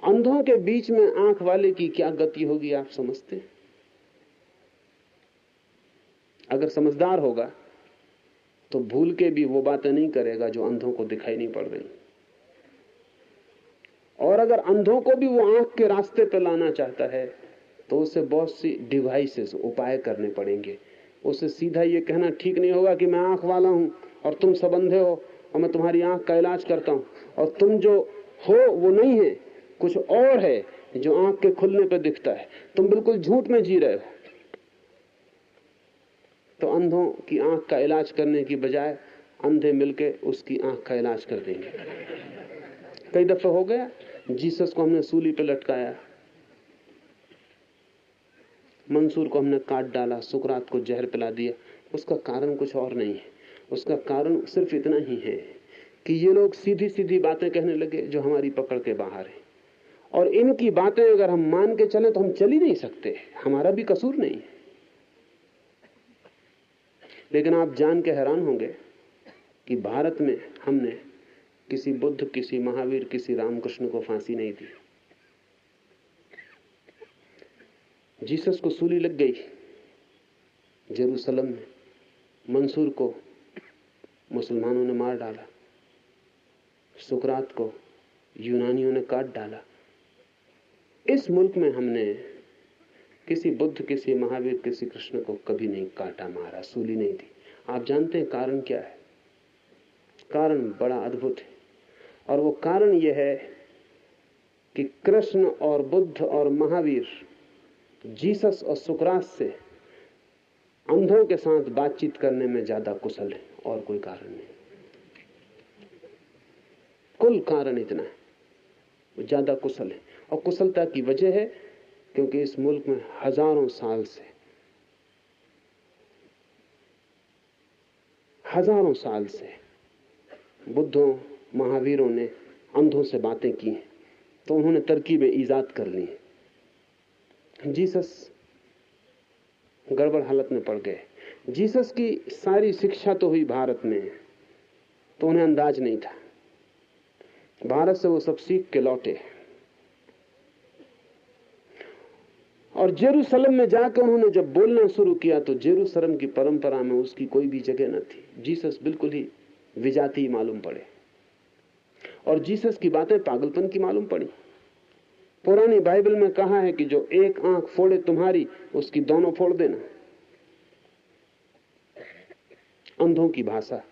अंधों के बीच में आंख वाले की क्या गति होगी आप समझते हैं? अगर समझदार होगा तो भूल के भी वो बातें नहीं करेगा जो अंधों को दिखाई नहीं पड़ रही। और अगर अंधों को भी वो आंख के रास्ते पर लाना चाहता है तो उसे बहुत सी डिवाइसेस, उपाय करने पड़ेंगे। उसे सीधा ये कहना ठीक नहीं होगा कि मैं आंख वाला हूं और तुम सब अंधे हो और मैं तुम्हारी आंख का इलाज करता हूं, और तुम जो हो वो नहीं है, कुछ और है, जो आंख के खुलने पर दिखता है। तुम बिल्कुल झूठ में जी रहे हो। तो अंधों की आंख का इलाज करने की बजाय अंधे मिलके उसकी आंख का इलाज कर देंगे। कई दफे हो गया, जीसस को हमने सूली पे लटकाया, मंसूर को हमने काट डाला, सुकरात को जहर पिला दिया। उसका कारण कुछ और नहीं है। उसका कारण सिर्फ इतना ही है कि ये लोग सीधी सीधी बातें कहने लगे जो हमारी पकड़ के बाहर है। और इनकी बातें अगर हम मान के चलें तो हम चल ही नहीं सकते, हमारा भी कसूर नहीं है। लेकिन आप जान के हैरान होंगे कि भारत में हमने किसी बुद्ध, किसी महावीर, किसी रामकृष्ण को फांसी नहीं दी। जीसस को सूली लग गई जेरूसलम में, मंसूर को मुसलमानों ने मार डाला, सुकरात को यूनानियों ने काट डाला। इस मुल्क में हमने किसी बुद्ध, किसी महावीर, किसी कृष्ण को कभी नहीं काटा, मारा, सूली नहीं दी। आप जानते हैं कारण क्या है? कारण बड़ा अद्भुत है, और वो कारण यह है कि कृष्ण और बुद्ध और महावीर, जीसस और सुकरात से अंधों के साथ बातचीत करने में ज्यादा कुशल है, और कोई कारण नहीं। कुल कारण इतना है, वो ज्यादा कुशल है। और कुशलता की वजह है क्योंकि इस मुल्क में हजारों साल से बुद्धों, महावीरों ने अंधों से बातें की हैं, तो उन्होंने तरकीबें ईजाद कर ली। जीसस गड़बड़ हालत में पड़ गए। जीसस की सारी शिक्षा तो हुई भारत में, तो उन्हें अंदाज नहीं था। भारत से वो सब सीख के लौटे, और जेरूसलम में जाकर उन्होंने जब बोलना शुरू किया तो जेरूसलम की परंपरा में उसकी कोई भी जगह न थी। जीसस बिल्कुल ही विजातीय मालूम पड़े, और जीसस की बातें पागलपन की मालूम पड़ी। पुरानी बाइबल में कहा है कि जो एक आंख फोड़े तुम्हारी, उसकी दोनों फोड़ देना। अंधों की भाषा।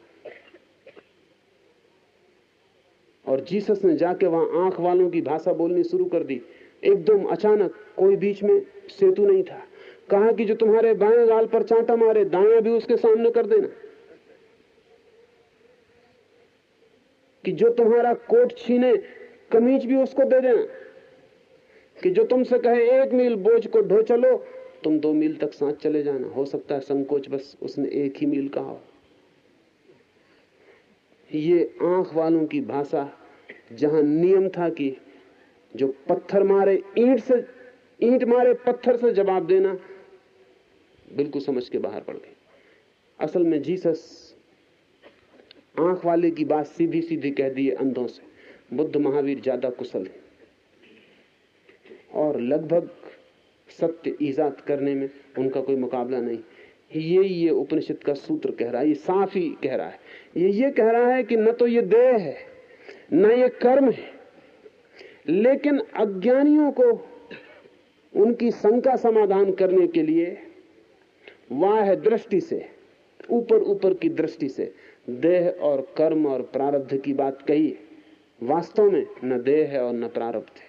और जीसस ने जाके वहां आंख वालों की भाषा बोलनी शुरू कर दी, एकदम अचानक, कोई बीच में सेतु नहीं था। कहा कि जो तुम्हारे बाएं गाल पर चांटा मारे, दायां भी उसके सामने कर देना। कि जो तुम्हारा कोट छीने, कमीज भी उसको दे देना। कि जो तुमसे कहे 1 मील बोझ को ढो चलो, तुम 2 मील तक साथ चले जाना। हो सकता है संकोच बस उसने 1 ही मील कहा हो। ये आंख वालों की भाषा, जहां नियम था कि जो पत्थर मारे ईंट मारे पत्थर से जवाब देना, बिल्कुल समझ के बाहर पड़ गई। असल में जीसस आंख वाले की बात सीधी सीधी कह दी है अंधों से। बुद्ध, महावीर ज्यादा कुशल है, और लगभग सत्य ईजाद करने में उनका कोई मुकाबला नहीं। ये उपनिषद का सूत्र कह रहा है, ये साफ ही कह रहा है। ये कह रहा है कि न तो ये देह है, न ये कर्म है, लेकिन अज्ञानियों को उनकी शंका समाधान करने के लिए वाह दृष्टि से, ऊपर की दृष्टि से देह और कर्म और प्रारब्ध की बात कही। वास्तव में न देह है और न प्रारब्ध है।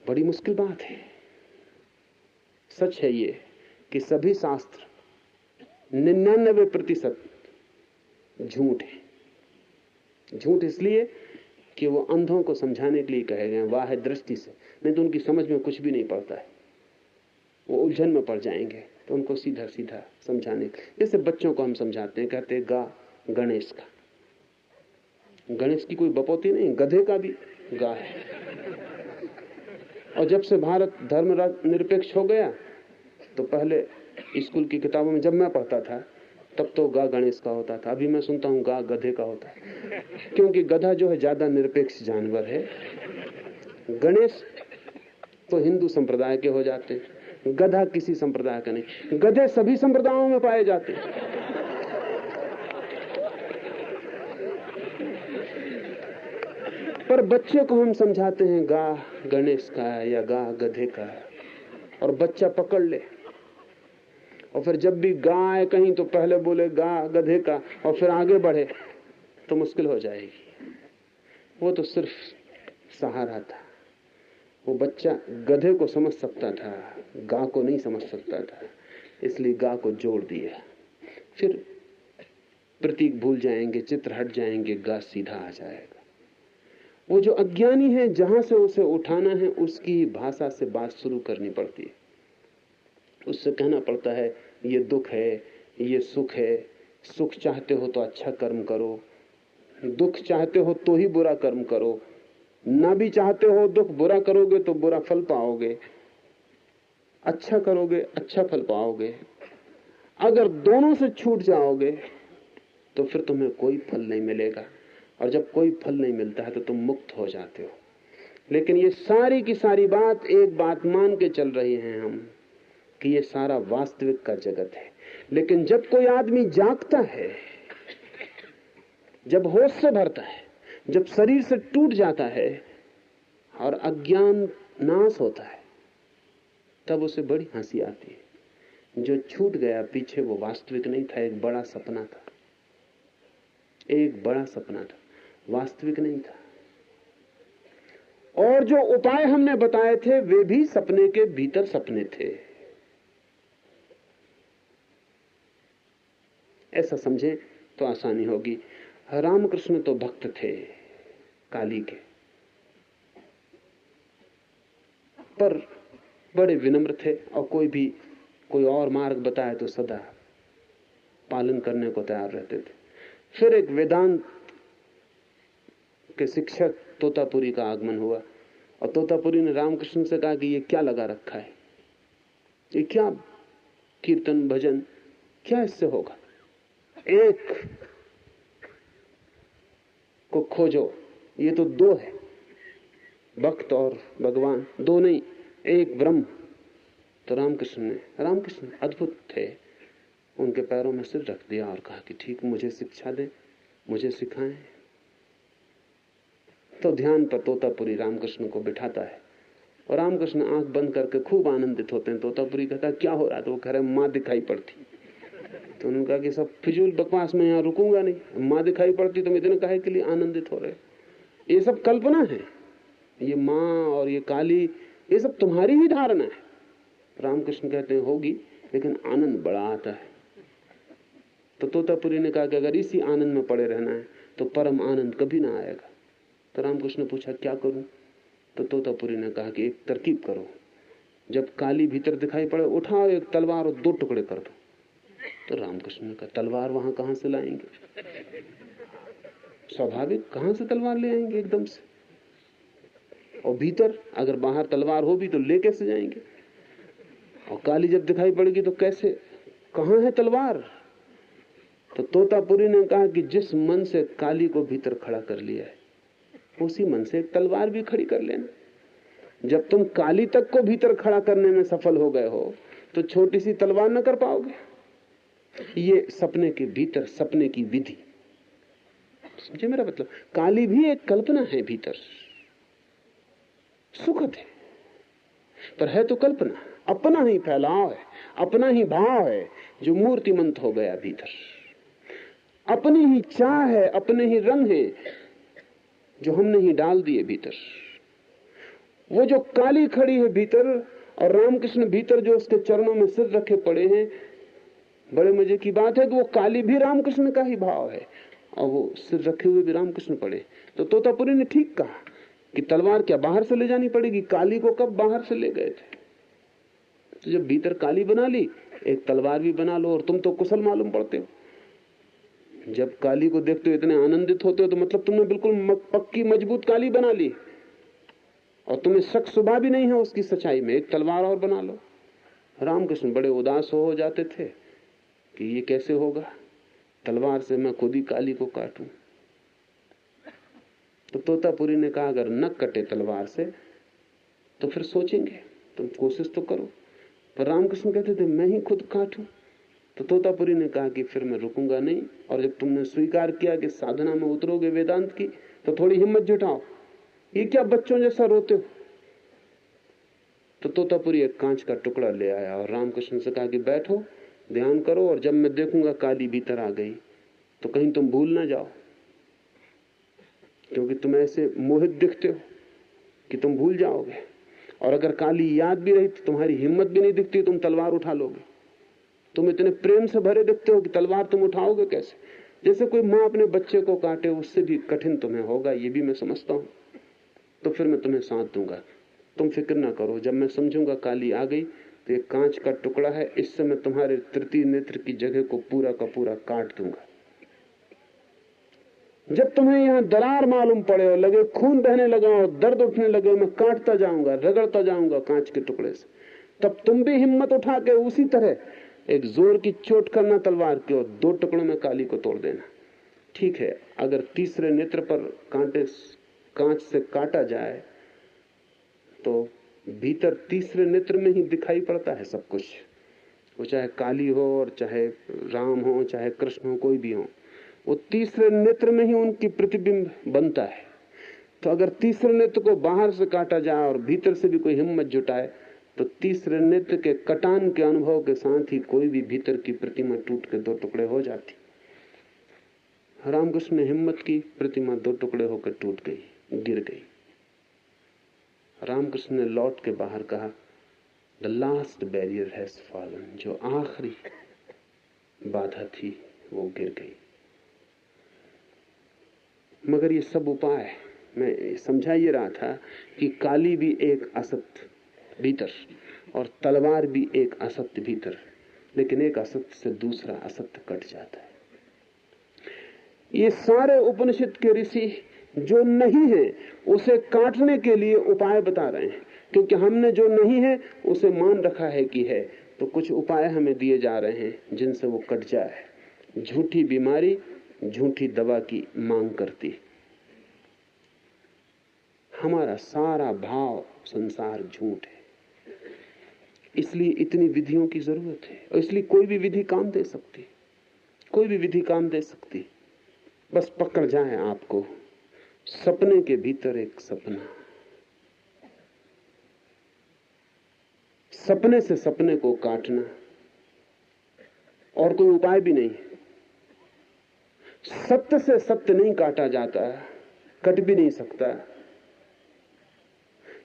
बड़ी मुश्किल बात है। सच है ये कि सभी शास्त्र 99% झूठ है। झूठ इसलिए कि वो अंधों को समझाने के लिए कहे गए वाह दृष्टि से, नहीं तो उनकी समझ में कुछ भी नहीं पड़ता है। वो उलझन में पड़ जाएंगे, तो उनको सीधा सीधा समझाने, जैसे बच्चों को हम समझाते हैं, कहते हैं गा गणेश का। गणेश की कोई बपौती नहीं, गधे का भी गा है। और जब से भारत धर्म निरपेक्ष हो गया, तो पहले स्कूल की किताबों में जब मैं पढ़ता था तब तो गा गणेश का होता था। अभी मैं सुनता हूँ गा गधे का होता है, क्योंकि गधा जो है ज्यादा निरपेक्ष जानवर है। गणेश तो हिंदू संप्रदाय के हो जाते, गधा किसी संप्रदाय का नहीं। गधे सभी संप्रदायों में पाए जाते। पर बच्चे को हम समझाते हैं गा गणेश का या गा गधे का, और बच्चा पकड़ ले। और फिर जब भी गा आए कहीं तो पहले बोले गा गधे का, और फिर आगे बढ़े तो मुश्किल हो जाएगी। वो तो सिर्फ सहारा था। वो बच्चा गधे को समझ सकता था, गाय को नहीं समझ सकता था, इसलिए गाय को जोड़ दिया। फिर प्रतीक भूल जाएंगे, चित्र हट जाएंगे, गाय सीधा आ जाएगा। वो जो अज्ञानी है, जहां से उसे उठाना है उसकी भाषा से बात शुरू करनी पड़ती है। उससे कहना पड़ता है ये दुख है, ये सुख है। सुख चाहते हो तो अच्छा कर्म करो, दुख चाहते हो तो ही बुरा कर्म करो। ना भी चाहते हो दुख, बुरा करोगे तो बुरा फल पाओगे, अच्छा करोगे अच्छा फल पाओगे। अगर दोनों से छूट जाओगे तो फिर तुम्हें कोई फल नहीं मिलेगा, और जब कोई फल नहीं मिलता है तो तुम मुक्त हो जाते हो। लेकिन ये सारी की सारी बात एक बात मान के चल रही हैं हम कि ये सारा वास्तविक का जगत है। लेकिन जब कोई आदमी जागता है, जब होश से भरता है, जब शरीर से टूट जाता है और अज्ञान नाश होता है, तब उसे बड़ी हंसी आती है। जो छूट गया पीछे वो वास्तविक नहीं था, एक बड़ा सपना था, एक बड़ा सपना था, वास्तविक नहीं था। और जो उपाय हमने बताए थे वे भी सपने के भीतर सपने थे। ऐसा समझें तो आसानी होगी। रामकृष्ण तो भक्त थे काली के, पर बड़े विनम्र थे और कोई और मार्ग बताए तो सदा पालन करने को तैयार रहते थे। फिर एक वेदांत के शिक्षक तोतापुरी का आगमन हुआ और तोतापुरी ने रामकृष्ण से कहा कि ये क्या लगा रखा है, ये क्या कीर्तन भजन, क्या इससे होगा? एक को खोजो, ये तो दो है, भक्त और भगवान, दो नहीं, एक ब्रह्म। तो रामकृष्ण अद्भुत थे, उनके पैरों में सिर रख दिया और कहा कि ठीक, मुझे शिक्षा दे, मुझे सिखाएं। तो ध्यान पर तोतापुरी रामकृष्ण को बिठाता है और रामकृष्ण आंख बंद करके खूब आनंदित होते हैं। तोतापुरी कहता है क्या हो रहा है? तो वो कह रहे माँ दिखाई पड़ती। तो उन्होंने कहा कि सब फिजूल बकवास में यहाँ रुकूंगा नहीं, माँ दिखाई पड़ती तुम इतने काहे के लिए आनंदित हो रहे? ये सब कल्पना है, ये माँ और ये काली ये सब तुम्हारी ही धारणा है। रामकृष्ण कहते हैं होगी, लेकिन आनंद बड़ा आता है। तो तोतापुरी ने कहा कि अगर इसी आनंद में पड़े रहना है तो परम आनंद कभी ना आएगा। तो रामकृष्ण ने पूछा क्या करूं? तो तोतापुरी ने कहा कि एक तरकीब करो, जब काली भीतर दिखाई पड़े उठाओ एक तलवार और 2 टुकड़े कर दो। तो रामकृष्ण ने कहा तलवार वहां कहां से लाएंगे? स्वाभाविक, कहां से तलवार ले आएंगे एकदम से? और भीतर अगर बाहर तलवार हो भी तो ले कैसे जाएंगे? और काली जब दिखाई पड़ेगी तो कैसे, कहां है तलवार? तो तोतापुरी ने कहा कि जिस मन से काली को भीतर खड़ा कर लिया है उसी मन से एक तलवार भी खड़ी कर लेना। जब तुम काली तक को भीतर खड़ा करने में सफल हो गए हो तो छोटी सी तलवार न कर पाओगे। ये सपने के भीतर सपने की विधि, समझे मेरा मतलब? काली भी एक कल्पना है भीतर, सुखद है पर है तो कल्पना, अपना ही फैलाव है, अपना ही भाव है जो मूर्तिमंत हो गया भीतर, अपनी ही चाह है, अपने ही रंग है जो हमने ही डाल दिए भीतर। वो जो काली खड़ी है भीतर और रामकृष्ण भीतर जो उसके चरणों में सिर रखे पड़े हैं, बड़े मजे की बात है कि वो काली भी रामकृष्ण का ही भाव है और वो सिर रखे हुए भी रामकृष्ण पड़े। तो तोतापुरी ने ठीक कहा कि तलवार क्या बाहर से ले जानी पड़ेगी? काली को कब बाहर से ले गए थे? तो जब भीतर काली बना ली, एक तलवार भी बना लो। और तुम तो कुशल मालूम पड़ते हो, जब काली को देखते हो इतने आनंदित होते हो तो मतलब तुमने बिल्कुल पक्की मजबूत काली बना ली और तुम्हें शक शुबा भी नहीं है उसकी सच्चाई में। एक तलवार और बना लो। रामकृष्ण बड़े उदास हो जाते थे कि ये कैसे होगा, तलवार से मैं खुद ही काली को काटूं। तो तोतापुरी ने कहा अगर न कटे तलवार से तो फिर सोचेंगे, तुम कोशिश तो करो। पर रामकृष्ण कहते थे मैं ही खुद काटूं। तो तोतापुरी ने कहा कि फिर मैं रुकूंगा नहीं, और जब तुमने स्वीकार किया कि साधना में उतरोगे वेदांत की तो थोड़ी हिम्मत जुटाओ, ये क्या बच्चों जैसा रोते हो? तो तोतापुरी एक कांच का टुकड़ा ले आया और रामकृष्ण से कहा कि बैठो, ध्यान करो, और जब मैं देखूंगा काली भीतर आ गई तो कहीं तुम भूल ना जाओ, क्योंकि तुम ऐसे मोहित दिखते हो कि तुम भूल जाओगे। और अगर काली याद भी रही तो तुम्हारी हिम्मत भी नहीं दिखती, तुम तलवार उठा लोगे। तुम इतने प्रेम से भरे दिखते हो कि तलवार तुम उठाओगे कैसे? जैसे कोई माँ अपने बच्चे को काटे, उससे भी कठिन तुम्हें होगा, ये भी मैं समझता हूं। तो फिर मैं तुम्हें साथ दूंगा, तुम फिक्र ना करो। जब मैं समझूंगा काली आ गई तो एक कांच का टुकड़ा है, इससे मैं तुम्हारे तृतीय नेत्र की जगह को पूरा का पूरा काट दूंगा। जब तुम्हें यहां दरार मालूम पड़े और लगे खून बहने लगा और दर्द उठने लगे, मैं काटता जाऊंगा, रगड़ता जाऊंगा कांच के टुकड़े से, तब तुम भी हिम्मत उठा के उसी तरह एक जोर की चोट करना तलवार की और 2 टुकड़ों में काली को तोड़ देना। ठीक है, अगर तीसरे नेत्र पर कांच से काटा जाए तो भीतर तीसरे नेत्र में ही दिखाई पड़ता है सब कुछ। वो चाहे काली हो और चाहे राम हो, चाहे कृष्ण हो, कोई भी हो, वो तीसरे नेत्र में ही उनकी प्रतिबिंब बनता है। तो अगर तीसरे नेत्र को बाहर से काटा जाए और भीतर से भी कोई हिम्मत जुटाए तो तीसरे नेत्र के कटान के अनुभव के साथ ही कोई भी भीतर की प्रतिमा टूट के 2 टुकड़े हो जाती। रामकृष्ण ने हिम्मत की, प्रतिमा 2 टुकड़े होकर टूट गई, गिर गई। रामकृष्ण ने लौट के बाहर कहा, the last barrier has fallen, जो आखिरी बाधा थी वो गिर गई। मगर ये सब उपाय मैं समझा ये रहा था कि काली भी एक असत्य भीतर और तलवार भी एक असत्य भीतर, लेकिन एक असत्य से दूसरा असत्य कट जाता है। ये सारे उपनिषद के ऋषि जो नहीं है उसे काटने के लिए उपाय बता रहे हैं, क्योंकि हमने जो नहीं है उसे मान रखा है कि है, तो कुछ उपाय हमें दिए जा रहे हैं जिनसे वो कट जाए। झूठी बीमारी झूठी दवा की मांग करती। हमारा सारा भाव संसार झूठ है, इसलिए इतनी विधियों की जरूरत है। और इसलिए कोई भी विधि काम दे सकती, कोई भी विधि काम दे सकती, बस पकड़ जाए आपको। सपने के भीतर एक सपना, सपने से सपने को काटना और कोई उपाय भी नहीं। सत्य से सत्य नहीं काटा जाता, कट भी नहीं सकता।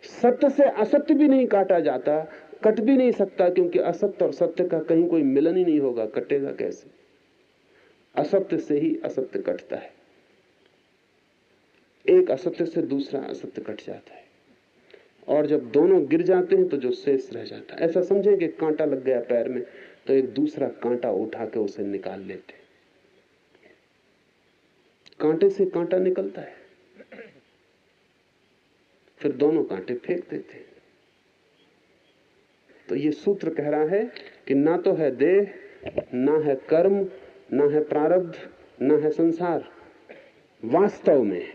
सत्य से असत्य भी नहीं काटा जाता, कट भी नहीं सकता, क्योंकि असत्य और सत्य का कहीं कोई मिलन ही नहीं होगा, कटेगा कैसे? असत्य से ही असत्य कटता है, एक असत्य से दूसरा असत्य कट जाता है, और जब दोनों गिर जाते हैं तो जो शेष रह जाता है, ऐसा समझें कि कांटा लग गया पैर में तो एक दूसरा कांटा उठा के उसे निकाल लेते। कांटे से कांटा निकलता है, फिर दोनों कांटे फेंक देते। तो ये सूत्र कह रहा है कि ना तो है देह, ना है कर्म, ना है प्रारब्ध, ना है संसार। वास्तव में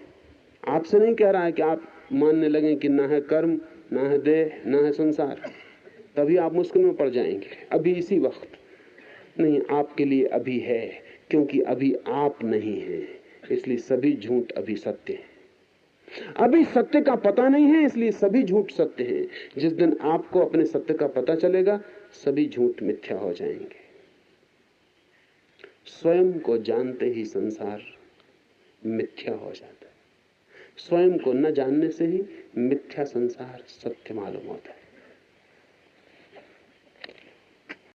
आपसे नहीं कह रहा है कि आप मानने लगे कि ना है कर्म, ना है देह, ना है संसार, तभी आप मुश्किल में पड़ जाएंगे। अभी इसी वक्त नहीं, आपके लिए अभी है, क्योंकि अभी आप नहीं है, इसलिए सभी झूठ अभी सत्य है। अभी सत्य का पता नहीं है, इसलिए सभी झूठ सत्य हैं। जिस दिन आपको अपने सत्य का पता चलेगा, सभी झूठ मिथ्या हो जाएंगे। स्वयं को जानते ही संसार मिथ्या हो जाता है, स्वयं को न जानने से ही मिथ्या संसार सत्य मालूम होता है।